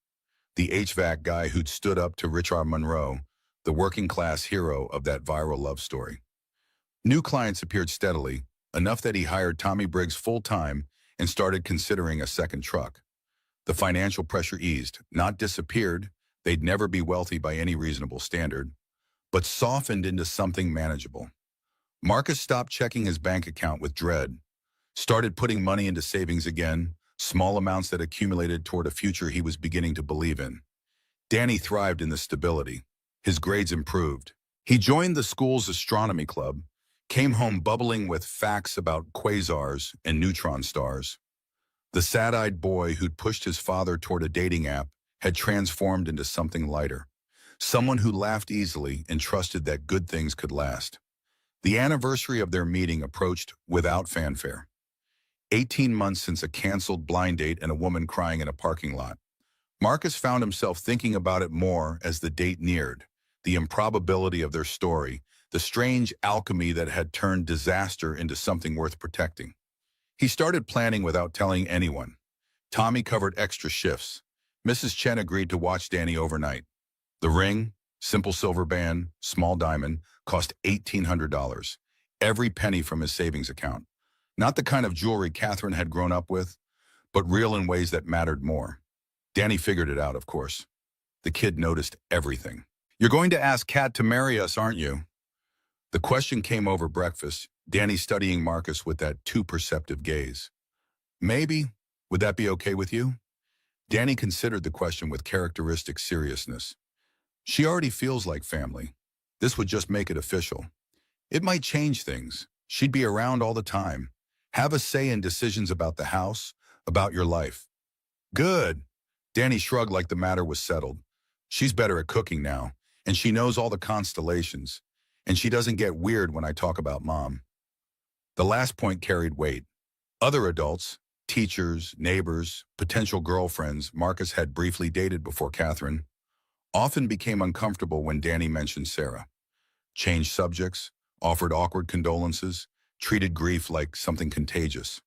The HVAC guy who'd stood up to Richard Monroe, the working-class hero of that viral love story. New clients appeared steadily, enough that he hired Tommy Briggs full-time and started considering a second truck. The financial pressure eased, not disappeared. They'd never be wealthy by any reasonable standard, but softened into something manageable. Marcus stopped checking his bank account with dread, started putting money into savings again, small amounts that accumulated toward a future he was beginning to believe in. Danny thrived in the stability. His grades improved. He joined the school's astronomy club, came home bubbling with facts about quasars and neutron stars. The sad-eyed boy who'd pushed his father toward a dating app had transformed into something lighter, someone who laughed easily and trusted that good things could last. The anniversary of their meeting approached without fanfare. 18 months since a canceled blind date and a woman crying in a parking lot. Marcus found himself thinking about it more as the date neared, the improbability of their story, the strange alchemy that had turned disaster into something worth protecting. He started planning without telling anyone. Tommy covered extra shifts. Mrs. Chen agreed to watch Danny overnight. The ring, simple silver band, small diamond, cost $1,800, every penny from his savings account. Not the kind of jewelry Catherine had grown up with, but real in ways that mattered more. Danny figured it out, of course. The kid noticed everything. You're going to ask Kat to marry us, aren't you? The question came over breakfast, Danny studying Marcus with that too perceptive gaze. Maybe. Would that be okay with you? Danny considered the question with characteristic seriousness. She already feels like family. This would just make it official. It might change things. She'd be around all the time. Have a say in decisions about the house, about your life. Good. Danny shrugged like the matter was settled. She's better at cooking now, and she knows all the constellations, and she doesn't get weird when I talk about Mom. The last point carried weight. Other adults, teachers, neighbors, potential girlfriends Marcus had briefly dated before Catherine, often became uncomfortable when Danny mentioned Sarah. Changed subjects, offered awkward condolences, treated grief like something contagious.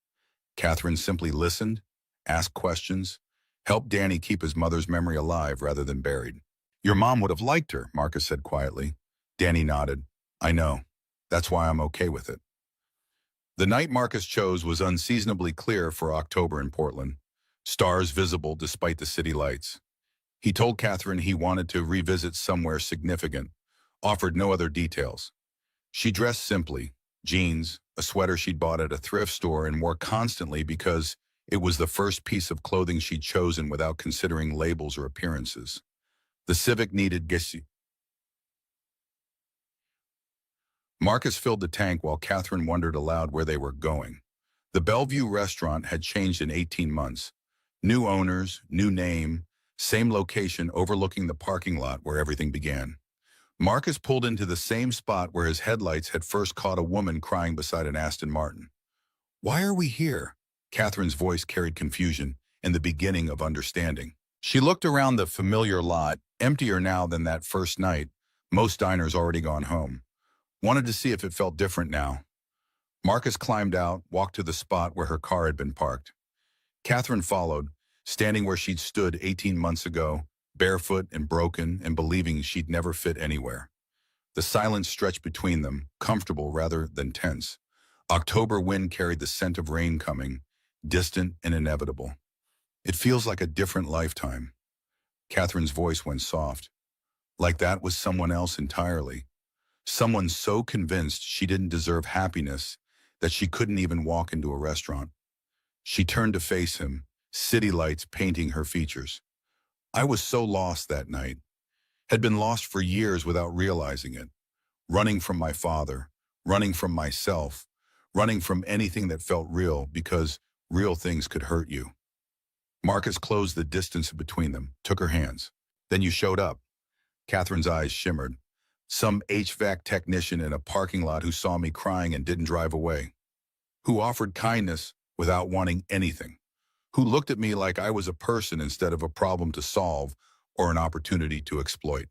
Catherine simply listened, asked questions, helped Danny keep his mother's memory alive rather than buried. Your mom would have liked her, Marcus said quietly. Danny nodded. I know. That's why I'm okay with it. The night Marcus chose was unseasonably clear for October in Portland, stars visible despite the city lights. He told Catherine he wanted to revisit somewhere significant, offered no other details. She dressed simply, jeans, a sweater she'd bought at a thrift store and wore constantly because it was the first piece of clothing she'd chosen without considering labels or appearances. The Civic needed gas. Marcus filled the tank while Catherine wondered aloud where they were going. The Bellevue restaurant had changed in 18 months. New owners, new name, same location overlooking the parking lot where everything began. Marcus pulled into the same spot where his headlights had first caught a woman crying beside an Aston Martin. "Why are we here?" Catherine's voice carried confusion and the beginning of understanding. She looked around the familiar lot, emptier now than that first night, most diners already gone home. Wanted to see if it felt different now. Marcus climbed out, walked to the spot where her car had been parked. Catherine followed, standing where she'd stood 18 months ago, barefoot and broken and believing she'd never fit anywhere. The silence stretched between them, comfortable rather than tense. October wind carried the scent of rain coming, distant and inevitable. "It feels like a different lifetime." Catherine's voice went soft. Like that was someone else entirely. Someone so convinced she didn't deserve happiness that she couldn't even walk into a restaurant. She turned to face him, city lights painting her features. "I was so lost that night. Had been lost for years without realizing it. Running from my father, running from myself, running from anything that felt real because real things could hurt you." Marcus closed the distance between them, took her hands. "Then you showed up." Catherine's eyes shimmered. "Some HVAC technician in a parking lot who saw me crying and didn't drive away. Who offered kindness without wanting anything. Who looked at me like I was a person instead of a problem to solve or an opportunity to exploit."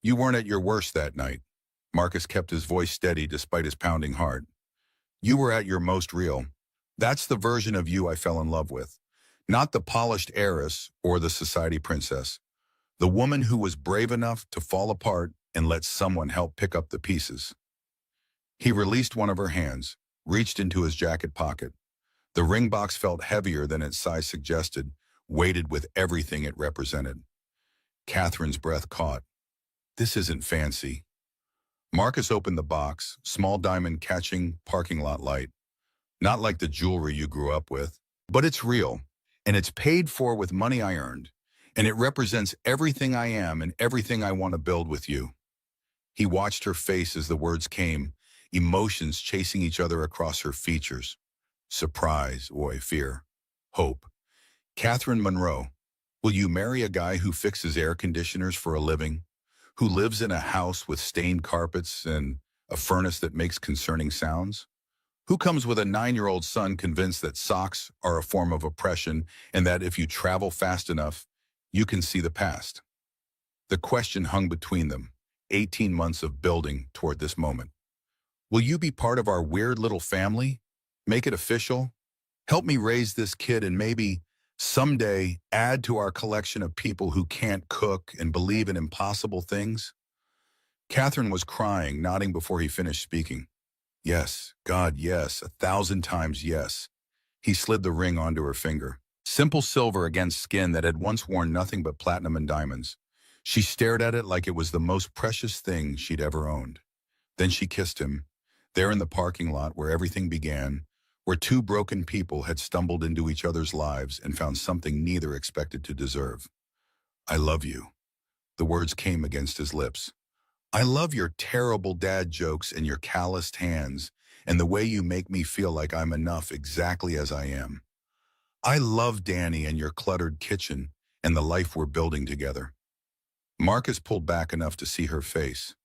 "You weren't at your worst that night." Marcus kept his voice steady despite his pounding heart. "You were at your most real. That's the version of you I fell in love with. Not the polished heiress or the society princess. The woman who was brave enough to fall apart and let someone help pick up the pieces." He released one of her hands, reached into his jacket pocket. The ring box felt heavier than its size suggested, weighted with everything it represented. Catherine's breath caught. "This isn't fancy." Marcus opened the box, small diamond catching parking lot light. "Not like the jewelry you grew up with, but it's real, and it's paid for with money I earned, and it represents everything I am and everything I want to build with you." He watched her face as the words came, emotions chasing each other across her features. Surprise, fear, hope. "Catherine Monroe, will you marry a guy who fixes air conditioners for a living? Who lives in a house with stained carpets and a furnace that makes concerning sounds? Who comes with a 9-year-old son convinced that socks are a form of oppression and that if you travel fast enough, you can see the past?" The question hung between them, 18 months of building toward this moment. "Will you be part of our weird little family? Make it official? Help me raise this kid and maybe, someday, add to our collection of people who can't cook and believe in impossible things?" Catherine was crying, nodding before he finished speaking. "Yes, God, yes, 1,000 times yes." He slid the ring onto her finger. Simple silver against skin that had once worn nothing but platinum and diamonds. She stared at it like it was the most precious thing she'd ever owned. Then she kissed him, there in the parking lot where everything began, where two broken people had stumbled into each other's lives and found something neither expected to deserve. "I love you." The words came against his lips. "I love your terrible dad jokes and your calloused hands and the way you make me feel like I'm enough exactly as I am. I love Danny and your cluttered kitchen and the life we're building together." Marcus pulled back enough to see her face.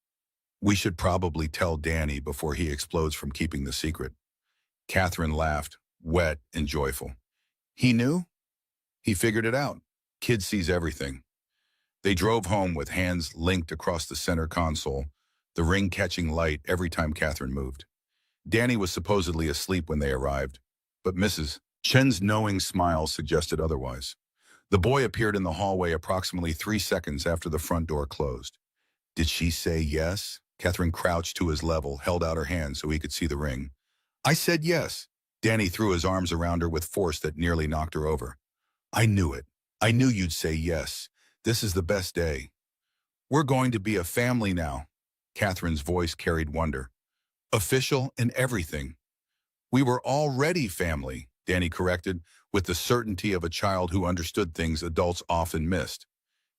"We should probably tell Danny before he explodes from keeping the secret." Catherine laughed, wet and joyful. "He knew? He figured it out. Kid sees everything." They drove home with hands linked across the center console, the ring catching light every time Catherine moved. Danny was supposedly asleep when they arrived, but Mrs. Chen's knowing smile suggested otherwise. The boy appeared in the hallway approximately 3 seconds after the front door closed. "Did she say yes?" Catherine crouched to his level, held out her hand so he could see the ring. I said yes. Danny threw his arms around her with force that nearly knocked her over. I knew it. I knew you'd say yes. This is the best day. We're going to be a family now. Catherine's voice carried wonder. Official and everything. We were already family, Danny corrected, with the certainty of a child who understood things adults often missed.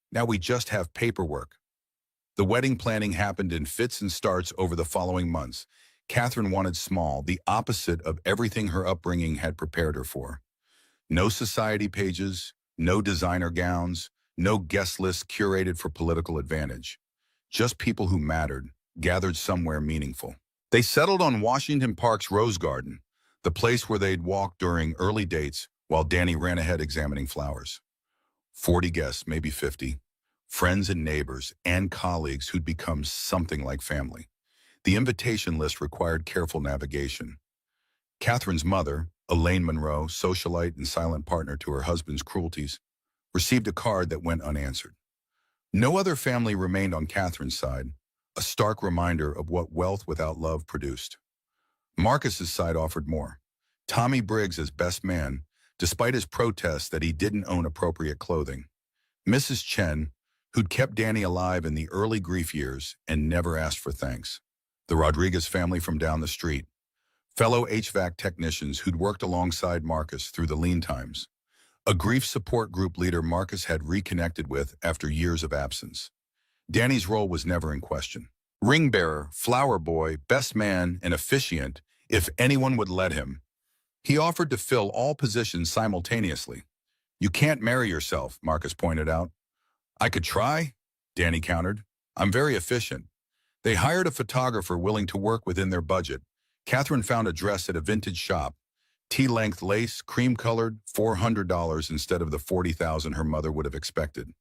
Now we just have paperwork. The wedding planning happened in fits and starts over the following months. Catherine wanted small, the opposite of everything her upbringing had prepared her for. No society pages, no designer gowns, no guest lists curated for political advantage. Just people who mattered, gathered somewhere meaningful. They settled on Washington Park's Rose Garden, the place where they'd walk during early dates while Danny ran ahead examining flowers. 40 guests, maybe 50. Friends and neighbors and colleagues who'd become something like family. The invitation list required careful navigation. Catherine's mother, Elaine Monroe, socialite and silent partner to her husband's cruelties, received a card that went unanswered. No other family remained on Catherine's side, a stark reminder of what wealth without love produced. Marcus's side offered more. Tommy Briggs as best man, despite his protests that he didn't own appropriate clothing. Mrs. Chen, who'd kept Danny alive in the early grief years and never asked for thanks. The Rodriguez family from down the street. Fellow HVAC technicians who'd worked alongside Marcus through the lean times. A grief support group leader Marcus had reconnected with after years of absence. Danny's role was never in question. Ring bearer, flower boy, best man, and officiant, if anyone would let him. He offered to fill all positions simultaneously. You can't marry yourself, Marcus pointed out. I could try, Danny countered. I'm very efficient. They hired a photographer willing to work within their budget. Catherine found a dress at a vintage shop. Tea-length lace, cream-colored, $400 instead of the $40,000 her mother would have expected.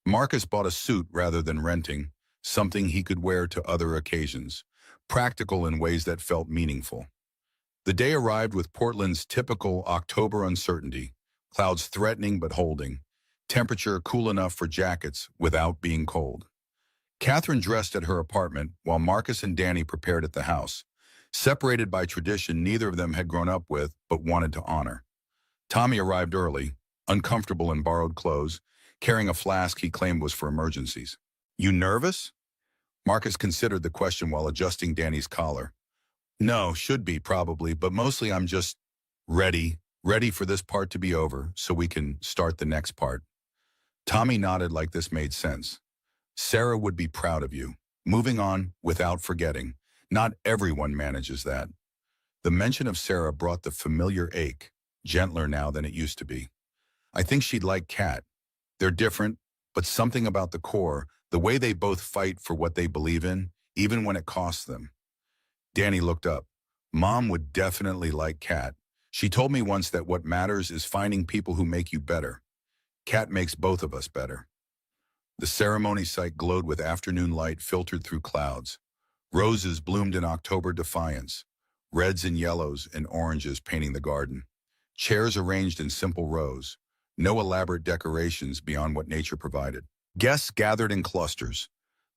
Marcus bought a suit rather than renting, something he could wear to other occasions, practical in ways that felt meaningful. The day arrived with Portland's typical October uncertainty, clouds threatening but holding, temperature cool enough for jackets without being cold. Catherine dressed at her apartment while Marcus and Danny prepared at the house, separated by tradition neither of them had grown up with but wanted to honor. Tommy arrived early, uncomfortable in borrowed clothes, carrying a flask he claimed was for emergencies. You nervous? Marcus considered the question while adjusting Danny's collar. No, should be probably, but mostly I'm just ready for this part to be over so we can start the next part. Tommy nodded like this made sense. Sarah would be proud of you. Moving on without forgetting. Not everyone manages that. The mention of Sarah brought the familiar ache, gentler now than it used to be. I think she'd like Kat. They're different, but something about the core, the way they both fight for what they believe in, even when it costs them. Danny looked up. Mom would definitely like Kat. She told me once that what matters is finding people who make you better. Kat makes both of us better. The ceremony site glowed with afternoon light filtered through clouds. Roses bloomed in October defiance, reds and yellows and oranges painting the garden. Chairs arranged in simple rows, no elaborate decorations beyond what nature provided. Guests gathered in clusters,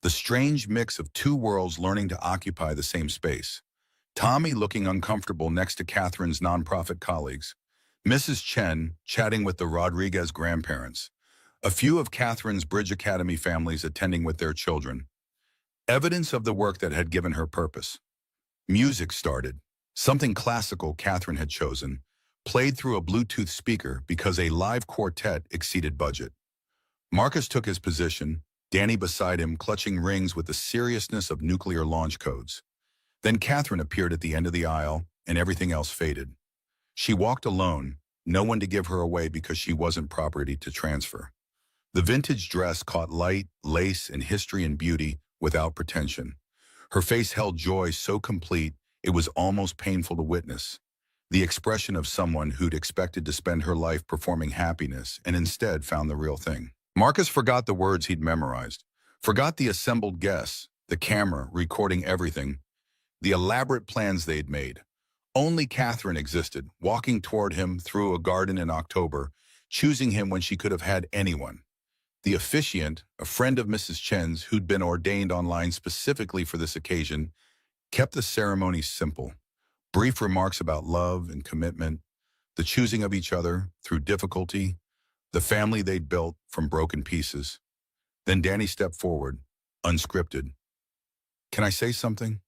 the strange mix of two worlds learning to occupy the same space. Tommy looking uncomfortable next to Catherine's nonprofit colleagues. Mrs. Chen chatting with the Rodriguez grandparents. A few of Catherine's Bridge Academy families attending with their children. Evidence of the work that had given her purpose. Music started. Something classical Catherine had chosen, played through a Bluetooth speaker because a live quartet exceeded budget. Marcus took his position, Danny beside him clutching rings with the seriousness of nuclear launch codes. Then Catherine appeared at the end of the aisle, and everything else faded. She walked alone, no one to give her away because she wasn't property to transfer. The vintage dress caught light, lace, and history and beauty without pretension. Her face held joy so complete it was almost painful to witness. The expression of someone who'd expected to spend her life performing happiness and instead found the real thing. Marcus forgot the words he'd memorized, forgot the assembled guests, the camera recording everything, the elaborate plans they'd made. Only Catherine existed, walking toward him through a garden in October, choosing him when she could have had anyone. The officiant, a friend of Mrs. Chen's who'd been ordained online specifically for this occasion, kept the ceremony simple. Brief remarks about love and commitment, the choosing of each other through difficulty, the family they'd built from broken pieces. Then Danny stepped forward, unscripted. Can I say something?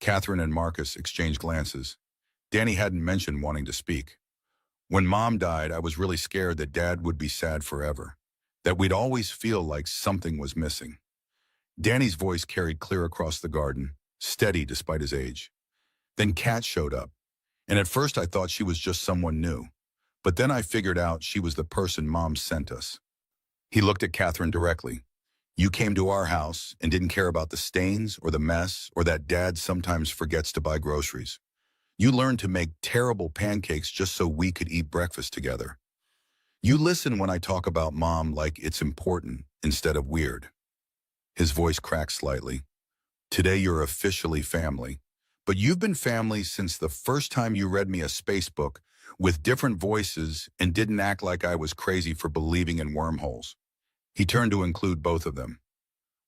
Catherine and Marcus exchanged glances. Danny hadn't mentioned wanting to speak. When Mom died, I was really scared that Dad would be sad forever, that we'd always feel like something was missing. Danny's voice carried clear across the garden, steady despite his age. Then Kat showed up, and at first I thought she was just someone new. But then I figured out she was the person Mom sent us. He looked at Catherine directly. You came to our house and didn't care about the stains or the mess or that Dad sometimes forgets to buy groceries. You learned to make terrible pancakes just so we could eat breakfast together. You listen when I talk about Mom like it's important instead of weird. His voice cracked slightly. Today you're officially family, but you've been family since the first time you read me a space book with different voices and didn't act like I was crazy for believing in wormholes. He turned to include both of them.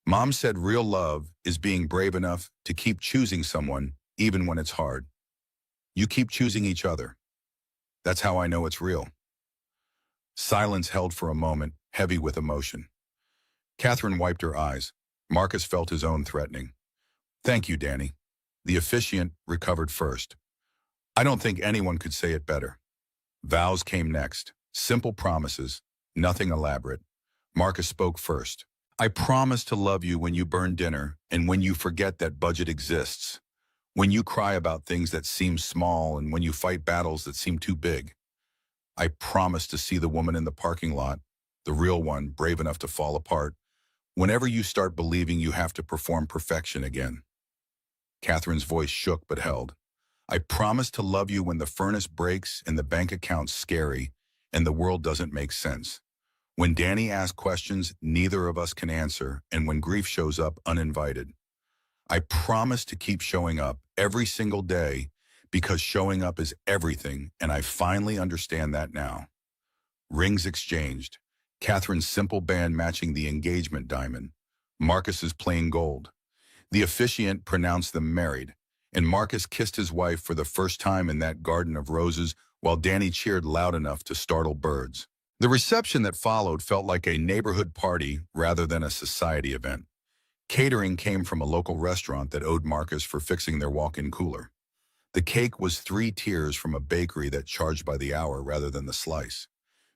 Mom said real love is being brave enough to keep choosing someone even when it's hard. You keep choosing each other. That's how I know it's real. Silence held for a moment, heavy with emotion. Catherine wiped her eyes. Marcus felt his own threatening. Thank you, Danny. The officiant recovered first. I don't think anyone could say it better. Vows came next. Simple promises, nothing elaborate. Marcus spoke first. I promise to love you when you burn dinner and when you forget that budget exists. When you cry about things that seem small and when you fight battles that seem too big. I promise to see the woman in the parking lot, the real one, brave enough to fall apart, whenever you start believing you have to perform perfection again. Catherine's voice shook but held. I promise to love you when the furnace breaks and the bank account's scary and the world doesn't make sense. When Danny asks questions neither of us can answer and when grief shows up uninvited. I promise to keep showing up every single day because showing up is everything and I finally understand that now. Rings exchanged. Catherine's simple band matching the engagement diamond. Marcus's plain gold. The officiant pronounced them married, and Marcus kissed his wife for the first time in that garden of roses while Danny cheered loud enough to startle birds. The reception that followed felt like a neighborhood party rather than a society event. Catering came from a local restaurant that owed Marcus for fixing their walk-in cooler. The cake was 3 tiers from a bakery that charged by the hour rather than the slice.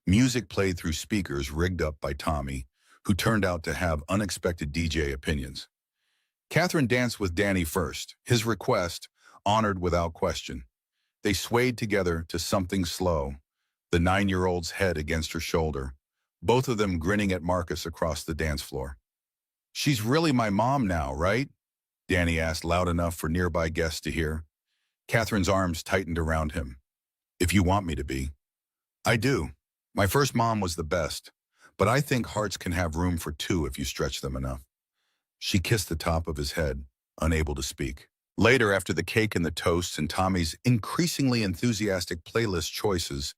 Music played through speakers rigged up by Tommy, who turned out to have unexpected DJ opinions. Catherine danced with Danny first, his request honored without question. They swayed together to something slow, the 9-year-old's head against her shoulder, both of them grinning at Marcus across the dance floor. She's really my mom now, right? Danny asked loud enough for nearby guests to hear. Catherine's arms tightened around him. If you want me to be. I do. My first mom was the best, but I think hearts can have room for 2 if you stretch them enough. She kissed the top of his head, unable to speak. Later, after the cake and the toasts and Tommy's increasingly enthusiastic playlist choices,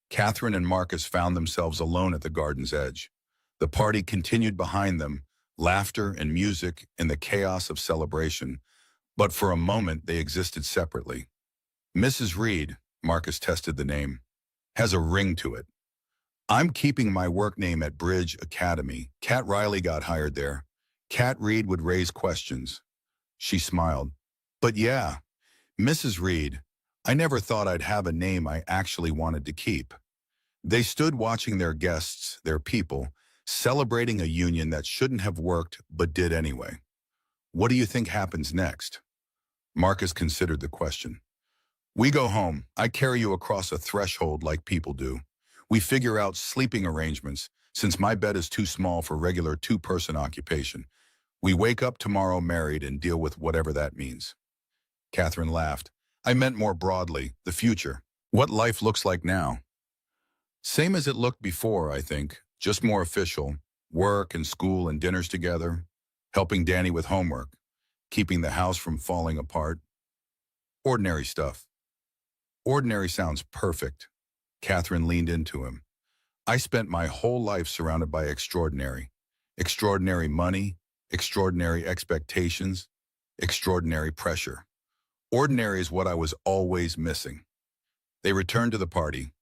Catherine and Marcus found themselves alone at the garden's edge. The party continued behind them, laughter and music and the chaos of celebration, but for a moment they existed separately. Mrs. Reed, Marcus tested the name, has a ring to it. I'm keeping my work name at Bridge Academy. Kat Riley got hired there. Kat Reed would raise questions. She smiled. But yeah, Mrs. Reed, I never thought I'd have a name I actually wanted to keep. They stood watching their guests, their people, celebrating a union that shouldn't have worked but did anyway. What do you think happens next? Marcus considered the question. We go home. I carry you across a threshold like people do. We figure out sleeping arrangements, since my bed is too small for regular 2-person occupation. We wake up tomorrow married and deal with whatever that means. Catherine laughed. I meant more broadly, the future. What life looks like now. Same as it looked before, I think, just more official. Work and school and dinners together, helping Danny with homework, keeping the house from falling apart. Ordinary stuff. Ordinary sounds perfect. Catherine leaned into him. I spent my whole life surrounded by extraordinary. Extraordinary money, extraordinary expectations, extraordinary pressure. Ordinary is what I was always missing. They returned to the party.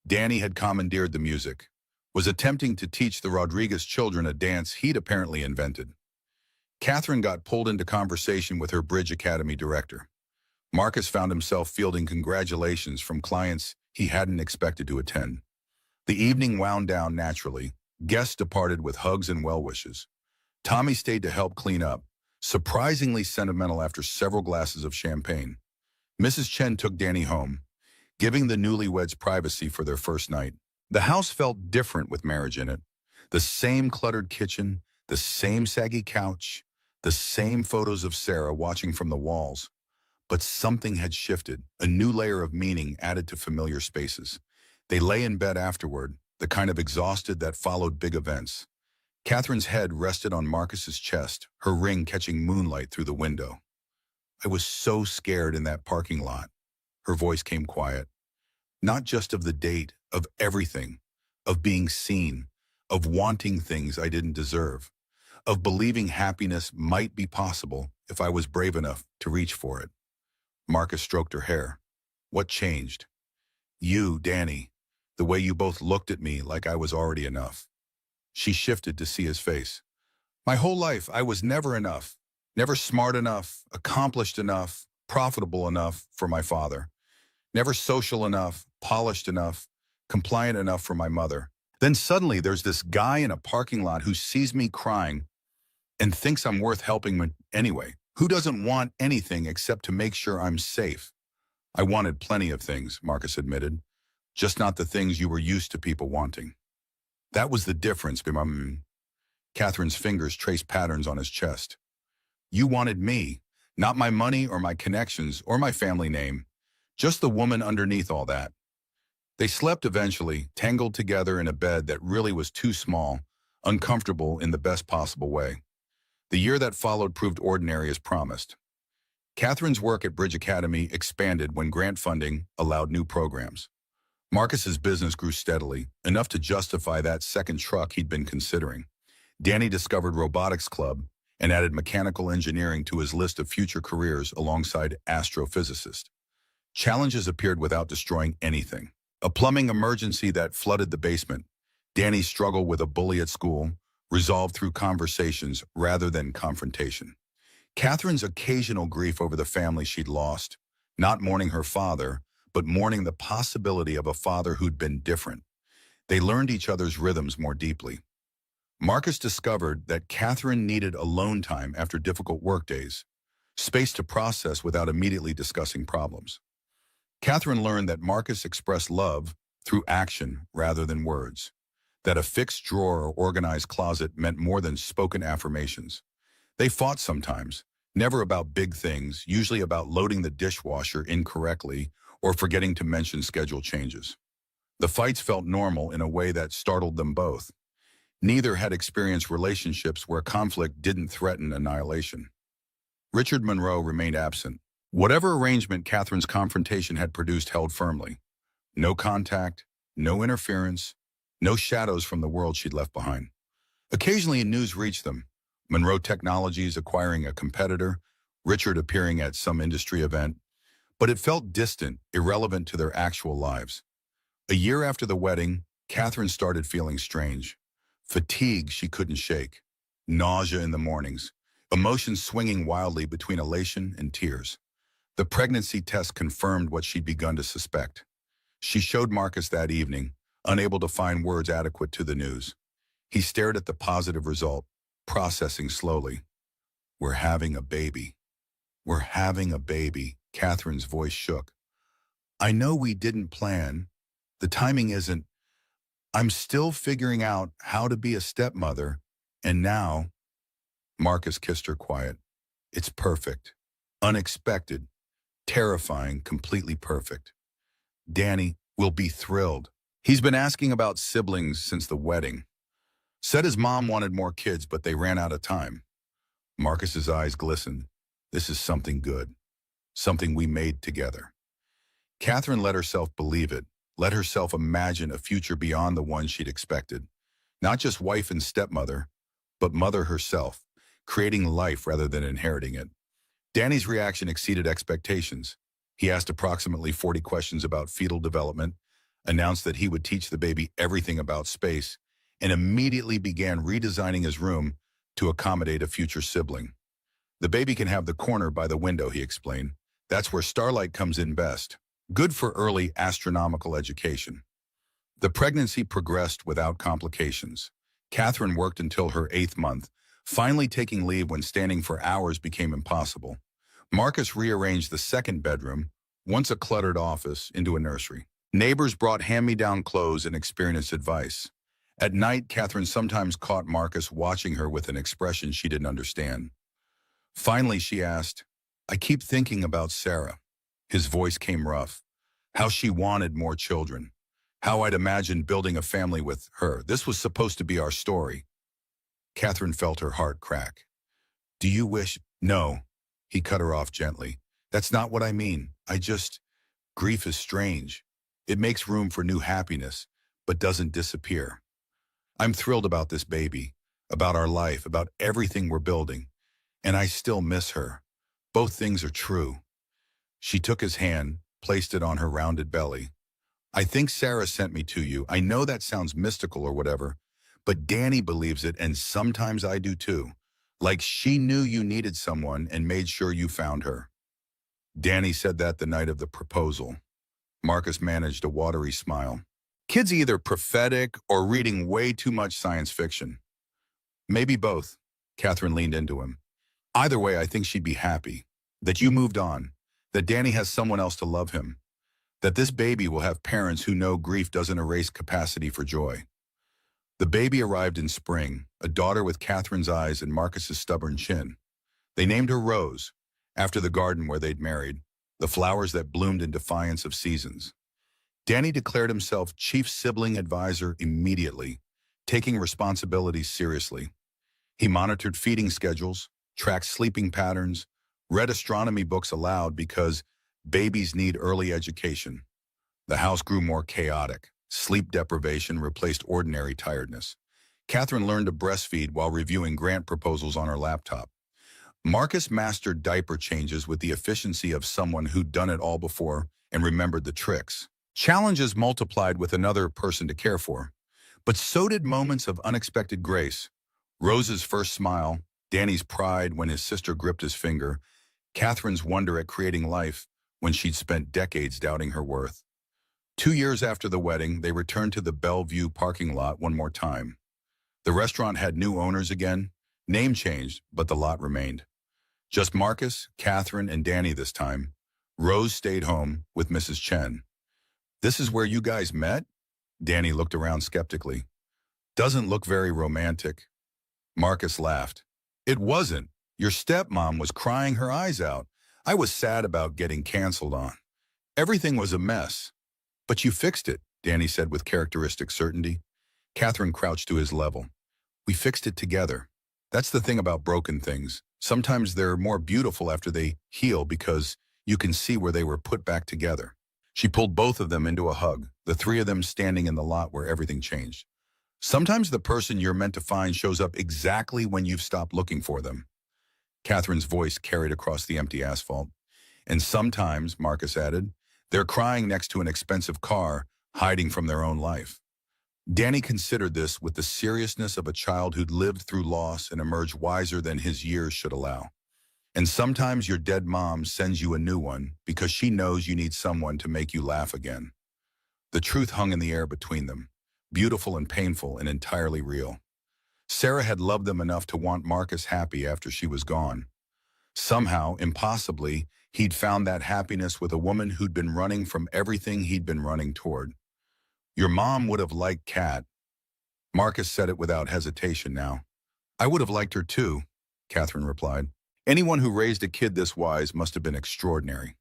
Danny had commandeered the music, was attempting to teach the Rodriguez children a dance he'd apparently invented. Catherine got pulled into conversation with her Bridge Academy director. Marcus found himself fielding congratulations from clients he hadn't expected to attend. The evening wound down naturally. Guests departed with hugs and well wishes. Tommy stayed to help clean up, surprisingly sentimental after several glasses of champagne. Mrs. Chen took Danny home, giving the newlyweds privacy for their first night. The house felt different with marriage in it. The same cluttered kitchen, the same saggy couch, the same photos of Sarah watching from the walls. But something had shifted, a new layer of meaning added to familiar spaces. They lay in bed afterward, the kind of exhausted that followed big events. Catherine's head rested on Marcus's chest, her ring catching moonlight through the window. I was so scared in that parking lot. Her voice came quiet. Not just of the date, of everything, of being seen, of wanting things I didn't deserve, of believing happiness might be possible if I was brave enough to reach for it. Marcus stroked her hair. What changed? You, Danny, the way you both looked at me like I was already enough. She shifted to see his face. My whole life, I was never enough, never smart enough, accomplished enough, profitable enough for my father, never social enough, polished enough, compliant enough for my mother. Then suddenly there's this guy in a parking lot who sees me crying and thinks I'm worth helping him anyway. Who doesn't want anything except to make sure I'm safe? I wanted plenty of things, Marcus admitted, just not the things you were used to people wanting. That was the difference, Catherine's fingers traced patterns on his chest. You wanted me, not my money or my connections or my family name, just the woman underneath all that. They slept eventually, tangled together in a bed that really was too small, uncomfortable in the best possible way. The year that followed proved ordinary as promised. Catherine's work at Bridge Academy expanded when grant funding allowed new programs. Marcus's business grew steadily, enough to justify that second truck he'd been considering. Danny discovered Robotics Club and added mechanical engineering to his list of future careers alongside astrophysicist. Challenges appeared without destroying anything. A plumbing emergency that flooded the basement. Danny's struggle with a bully at school, resolved through conversations rather than confrontation. Catherine's occasional grief over the family she'd lost, not mourning her father, but mourning the possibility of a father who'd been different. They learned each other's rhythms more deeply. Marcus discovered that Catherine needed alone time after difficult workdays, space to process without immediately discussing problems. Catherine learned that Marcus expressed love through action rather than words, that a fixed drawer or organized closet meant more than spoken affirmations. They fought sometimes, never about big things, usually about loading the dishwasher incorrectly or forgetting to mention schedule changes. The fights felt normal in a way that startled them both. Neither had experienced relationships where conflict didn't threaten annihilation. Richard Monroe remained absent. Whatever arrangement Catherine's confrontation had produced held firmly. No contact, no interference, no shadows from the world she'd left behind. Occasionally news reached them. Monroe Technologies acquiring a competitor, Richard appearing at some industry event, but it felt distant, irrelevant to their actual lives. A year after the wedding, Catherine started feeling strange. Fatigue she couldn't shake, nausea in the mornings, emotions swinging wildly between elation and tears. The pregnancy test confirmed what she'd begun to suspect. She showed Marcus that evening, unable to find words adequate to the news. He stared at the positive result, processing slowly. We're having a baby. We're having a baby. Catherine's voice shook. I know we didn't plan. The timing isn't. I'm still figuring out how to be a stepmother, and now. Marcus kissed her quiet. It's perfect. Unexpected. Terrifying, completely perfect. Danny will be thrilled. He's been asking about siblings since the wedding. Said his mom wanted more kids, but they ran out of time. Marcus's eyes glistened. This is something good. Something we made together. Catherine let herself believe it, let herself imagine a future beyond the one she'd expected. Not just wife and stepmother, but mother herself, creating life rather than inheriting it. Danny's reaction exceeded expectations. He asked approximately 40 questions about fetal development, announced that he would teach the baby everything about space, and immediately began redesigning his room to accommodate a future sibling. The baby can have the corner by the window, he explained. That's where starlight comes in best. Good for early astronomical education. The pregnancy progressed without complications. Catherine worked until her 8th month, finally taking leave when standing for hours became impossible. Marcus rearranged the second bedroom, once a cluttered office, into a nursery. Neighbors brought hand-me-down clothes and experienced advice. At night, Catherine sometimes caught Marcus watching her with an expression she didn't understand. Finally, she asked, "I keep thinking about Sarah." His voice came rough. How she wanted more children. How I'd imagined building a family with her. This was supposed to be our story. Catherine felt her heart crack. "Do you wish—" "No," he cut her off gently. "That's not what I mean. Grief is strange. It makes room for new happiness, but doesn't disappear. I'm thrilled about this baby, about our life, about everything we're building. And I still miss her. Both things are true." She took his hand, placed it on her rounded belly. "I think Sarah sent me to you. I know that sounds mystical or whatever, but Danny believes it, and sometimes I do too. Like she knew you needed someone and made sure you found her." Danny said that the night of the proposal. Marcus managed a watery smile. Kids either prophetic or reading way too much science fiction. "Maybe both." Catherine leaned into him. "Either way, I think she'd be happy. That you moved on. That Danny has someone else to love him. That this baby will have parents who know grief doesn't erase capacity for joy." The baby arrived in spring, a daughter with Catherine's eyes and Marcus's stubborn chin. They named her Rose, after the garden where they'd married, the flowers that bloomed in defiance of seasons. Danny declared himself chief sibling advisor immediately, taking responsibilities seriously. He monitored feeding schedules, tracked sleeping patterns, read astronomy books aloud because babies need early education. The house grew more chaotic. Sleep deprivation replaced ordinary tiredness. Catherine learned to breastfeed while reviewing grant proposals on her laptop. Marcus mastered diaper changes with the efficiency of someone who'd done it all before and remembered the tricks. Challenges multiplied with another person to care for. But so did moments of unexpected grace. Rose's first smile, Danny's pride when his sister gripped his finger, Catherine's wonder at creating life when she'd spent decades doubting her worth. 2 years after the wedding, they returned to the Bellevue parking lot one more time. The restaurant had new owners again, name changed, but the lot remained. Just Marcus, Catherine, and Danny this time. Rose stayed home with Mrs. Chen. "This is where you guys met?" Danny looked around skeptically. "Doesn't look very romantic." Marcus laughed. "It wasn't. Your stepmom was crying her eyes out. I was sad about getting canceled on. Everything was a mess. But you fixed it," Danny said with characteristic certainty. Catherine crouched to his level. "We fixed it together. That's the thing about broken things. Sometimes they're more beautiful after they heal because you can see where they were put back together." She pulled both of them into a hug, the three of them standing in the lot where everything changed. "Sometimes the person you're meant to find shows up exactly when you've stopped looking for them." Catherine's voice carried across the empty asphalt. "And sometimes," Marcus added, "they're crying next to an expensive car, hiding from their own life." Danny considered this with the seriousness of a child who'd lived through loss and emerged wiser than his years should allow. "And sometimes your dead mom sends you a new one because she knows you need someone to make you laugh again." The truth hung in the air between them, beautiful and painful and entirely real. Sarah had loved them enough to want Marcus happy after she was gone. Somehow, impossibly, he'd found that happiness with a woman who'd been running from everything he'd been running toward. "Your mom would have liked Kat." Marcus said it without hesitation now. "I would have liked her too," Catherine replied. "Anyone who raised a kid this wise must have been extraordinary."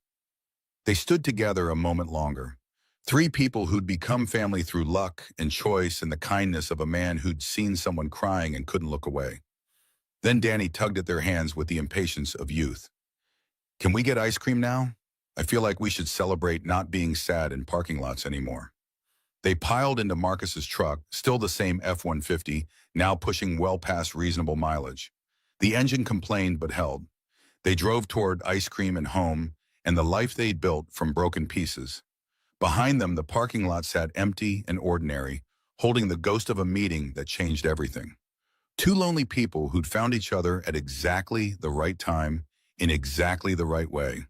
They stood together a moment longer. Three people who'd become family through luck and choice and the kindness of a man who'd seen someone crying and couldn't look away. Then Danny tugged at their hands with the impatience of youth. "Can we get ice cream now? I feel like we should celebrate not being sad in parking lots anymore." They piled into Marcus's truck, still the same F-150, now pushing well past reasonable mileage. The engine complained but held. They drove toward ice cream and home and the life they'd built from broken pieces. Behind them, the parking lot sat empty and ordinary, holding the ghost of a meeting that changed everything. Two lonely people who'd found each other at exactly the right time, in exactly the right way.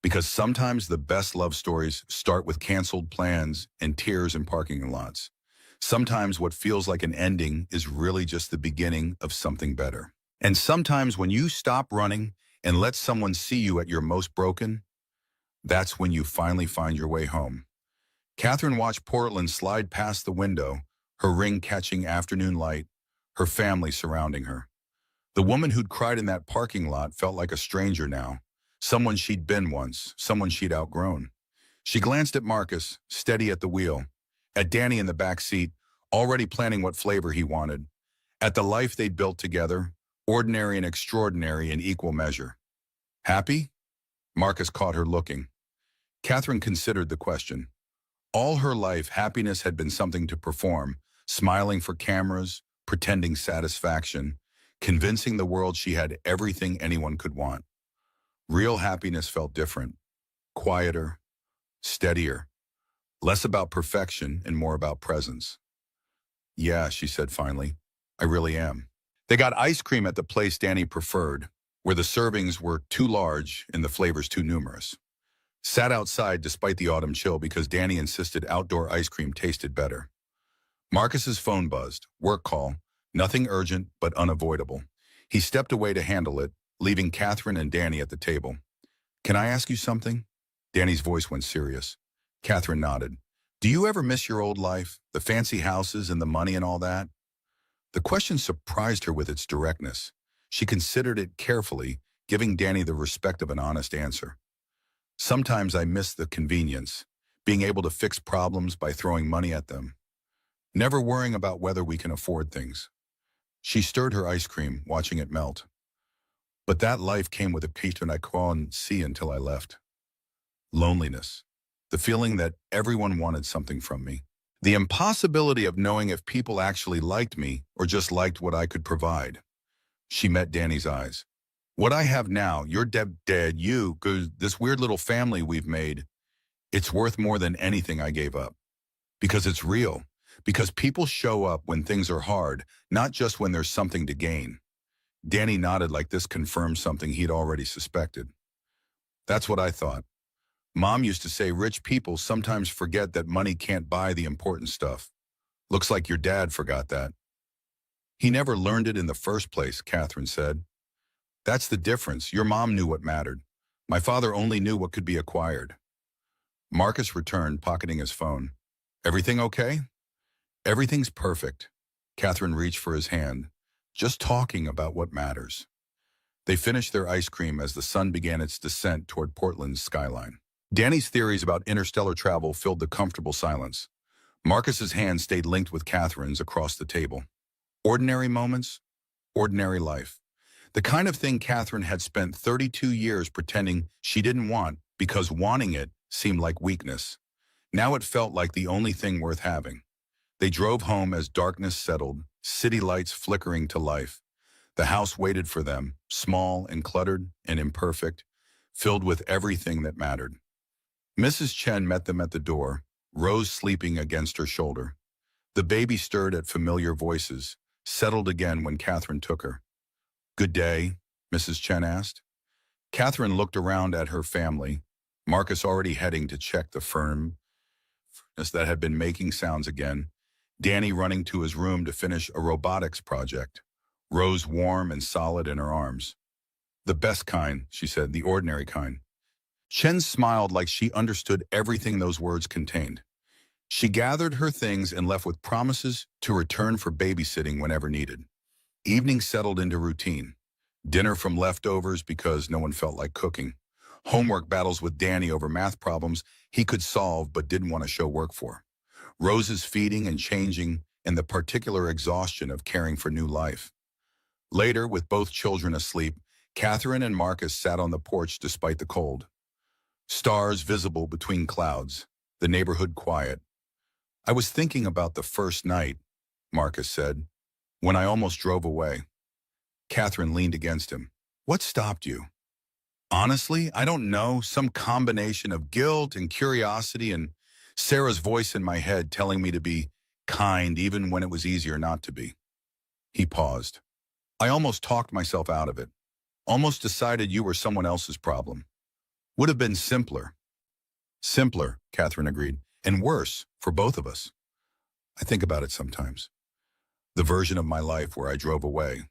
Because sometimes the best love stories start with canceled plans and tears in parking lots. Sometimes what feels like an ending is really just the beginning of something better. And sometimes when you stop running and let someone see you at your most broken, that's when you finally find your way home. Catherine watched Portland slide past the window, her ring catching afternoon light, her family surrounding her. The woman who'd cried in that parking lot felt like a stranger now, someone she'd been once, someone she'd outgrown. She glanced at Marcus, steady at the wheel, at Danny in the back seat, already planning what flavor he wanted, at the life they'd built together, ordinary and extraordinary in equal measure. Happy? Marcus caught her looking. Catherine considered the question. All her life, happiness had been something to perform, smiling for cameras, pretending satisfaction, convincing the world she had everything anyone could want. Real happiness felt different, quieter, steadier, less about perfection and more about presence. Yeah, she said finally, I really am. They got ice cream at the place Danny preferred, where the servings were too large and the flavors too numerous. Sat outside despite the autumn chill because Danny insisted outdoor ice cream tasted better. Marcus's phone buzzed, work call, nothing urgent but unavoidable. He stepped away to handle it, leaving Catherine and Danny at the table. Can I ask you something? Danny's voice went serious. Catherine nodded. Do you ever miss your old life, the fancy houses and the money and all that? The question surprised her with its directness. She considered it carefully, giving Danny the respect of an honest answer. Sometimes I miss the convenience, being able to fix problems by throwing money at them. Never worrying about whether we can afford things. She stirred her ice cream, watching it melt. But that life came with a piece I couldn't see until I left. Loneliness. The feeling that everyone wanted something from me. The impossibility of knowing if people actually liked me or just liked what I could provide. She met Danny's eyes. What I have now, you're dead, you, 'cause this weird little family we've made, it's worth more than anything I gave up. Because it's real. Because people show up when things are hard, not just when there's something to gain. Danny nodded like this confirmed something he'd already suspected. That's what I thought. Mom used to say rich people sometimes forget that money can't buy the important stuff. Looks like your dad forgot that. He never learned it in the first place, Catherine said. That's the difference. Your mom knew what mattered. My father only knew what could be acquired. Marcus returned, pocketing his phone. Everything okay? Everything's perfect. Catherine reached for his hand, just talking about what matters. They finished their ice cream as the sun began its descent toward Portland's skyline. Danny's theories about interstellar travel filled the comfortable silence. Marcus's hand stayed linked with Catherine's across the table. Ordinary moments, ordinary life. The kind of thing Catherine had spent 32 years pretending she didn't want because wanting it seemed like weakness. Now it felt like the only thing worth having. They drove home as darkness settled, city lights flickering to life. The house waited for them, small and cluttered and imperfect, filled with everything that mattered. Mrs. Chen met them at the door, Rose sleeping against her shoulder. The baby stirred at familiar voices, settled again when Catherine took her. Good day, Mrs. Chen asked. Catherine looked around at her family, Marcus already heading to check the furnace that had been making sounds again, Danny running to his room to finish a robotics project, Rose warm and solid in her arms. The best kind, she said, the ordinary kind. Chen smiled like she understood everything those words contained. She gathered her things and left with promises to return for babysitting whenever needed. Evening settled into routine. Dinner from leftovers because no one felt like cooking. Homework battles with Danny over math problems he could solve but didn't want to show work for. Rose's feeding and changing and the particular exhaustion of caring for new life. Later, with both children asleep, Catherine and Marcus sat on the porch despite the cold. Stars visible between clouds, the neighborhood quiet. I was thinking about the first night, Marcus said, when I almost drove away. Catherine leaned against him. What stopped you? Honestly, I don't know. Some combination of guilt and curiosity and Sarah's voice in my head telling me to be kind even when it was easier not to be. He paused. I almost talked myself out of it. Almost decided you were someone else's problem. Would have been simpler. Simpler, Catherine agreed. And worse, for both of us. I think about it sometimes. The version of my life where I drove away.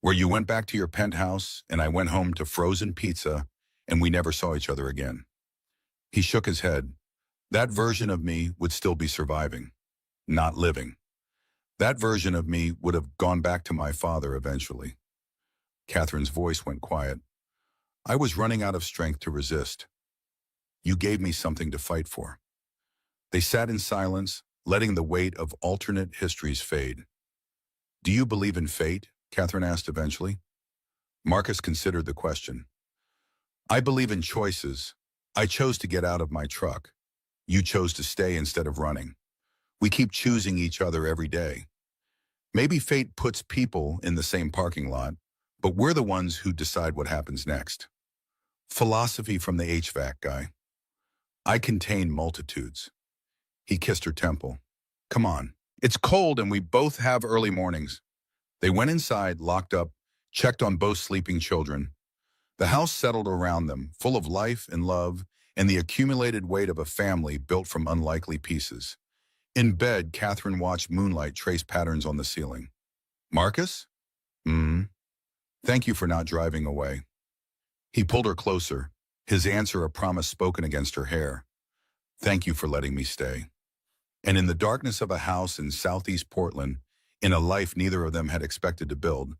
Where you went back to your penthouse and I went home to frozen pizza and we never saw each other again. He shook his head. That version of me would still be surviving, not living. That version of me would have gone back to my father eventually. Catherine's voice went quiet. I was running out of strength to resist. You gave me something to fight for. They sat in silence, letting the weight of alternate histories fade. Do you believe in fate? Catherine asked eventually. Marcus considered the question. I believe in choices. I chose to get out of my truck. You chose to stay instead of running. We keep choosing each other every day. Maybe fate puts people in the same parking lot, but we're the ones who decide what happens next. Philosophy from the HVAC guy. I contain multitudes. He kissed her temple. Come on. It's cold and we both have early mornings. They went inside, locked up, checked on both sleeping children. The house settled around them, full of life and love and the accumulated weight of a family built from unlikely pieces. In bed, Catherine watched moonlight trace patterns on the ceiling. Marcus? Thank you for not driving away. He pulled her closer, his answer a promise spoken against her hair. Thank you for letting me stay. And in the darkness of a house in southeast Portland, in a life neither of them had expected to build,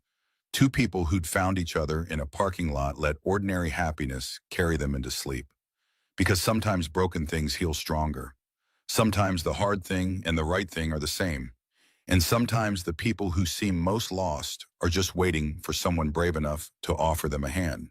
two people who'd found each other in a parking lot let ordinary happiness carry them into sleep. Because sometimes broken things heal stronger. Sometimes the hard thing and the right thing are the same. And sometimes the people who seem most lost are just waiting for someone brave enough to offer them a hand.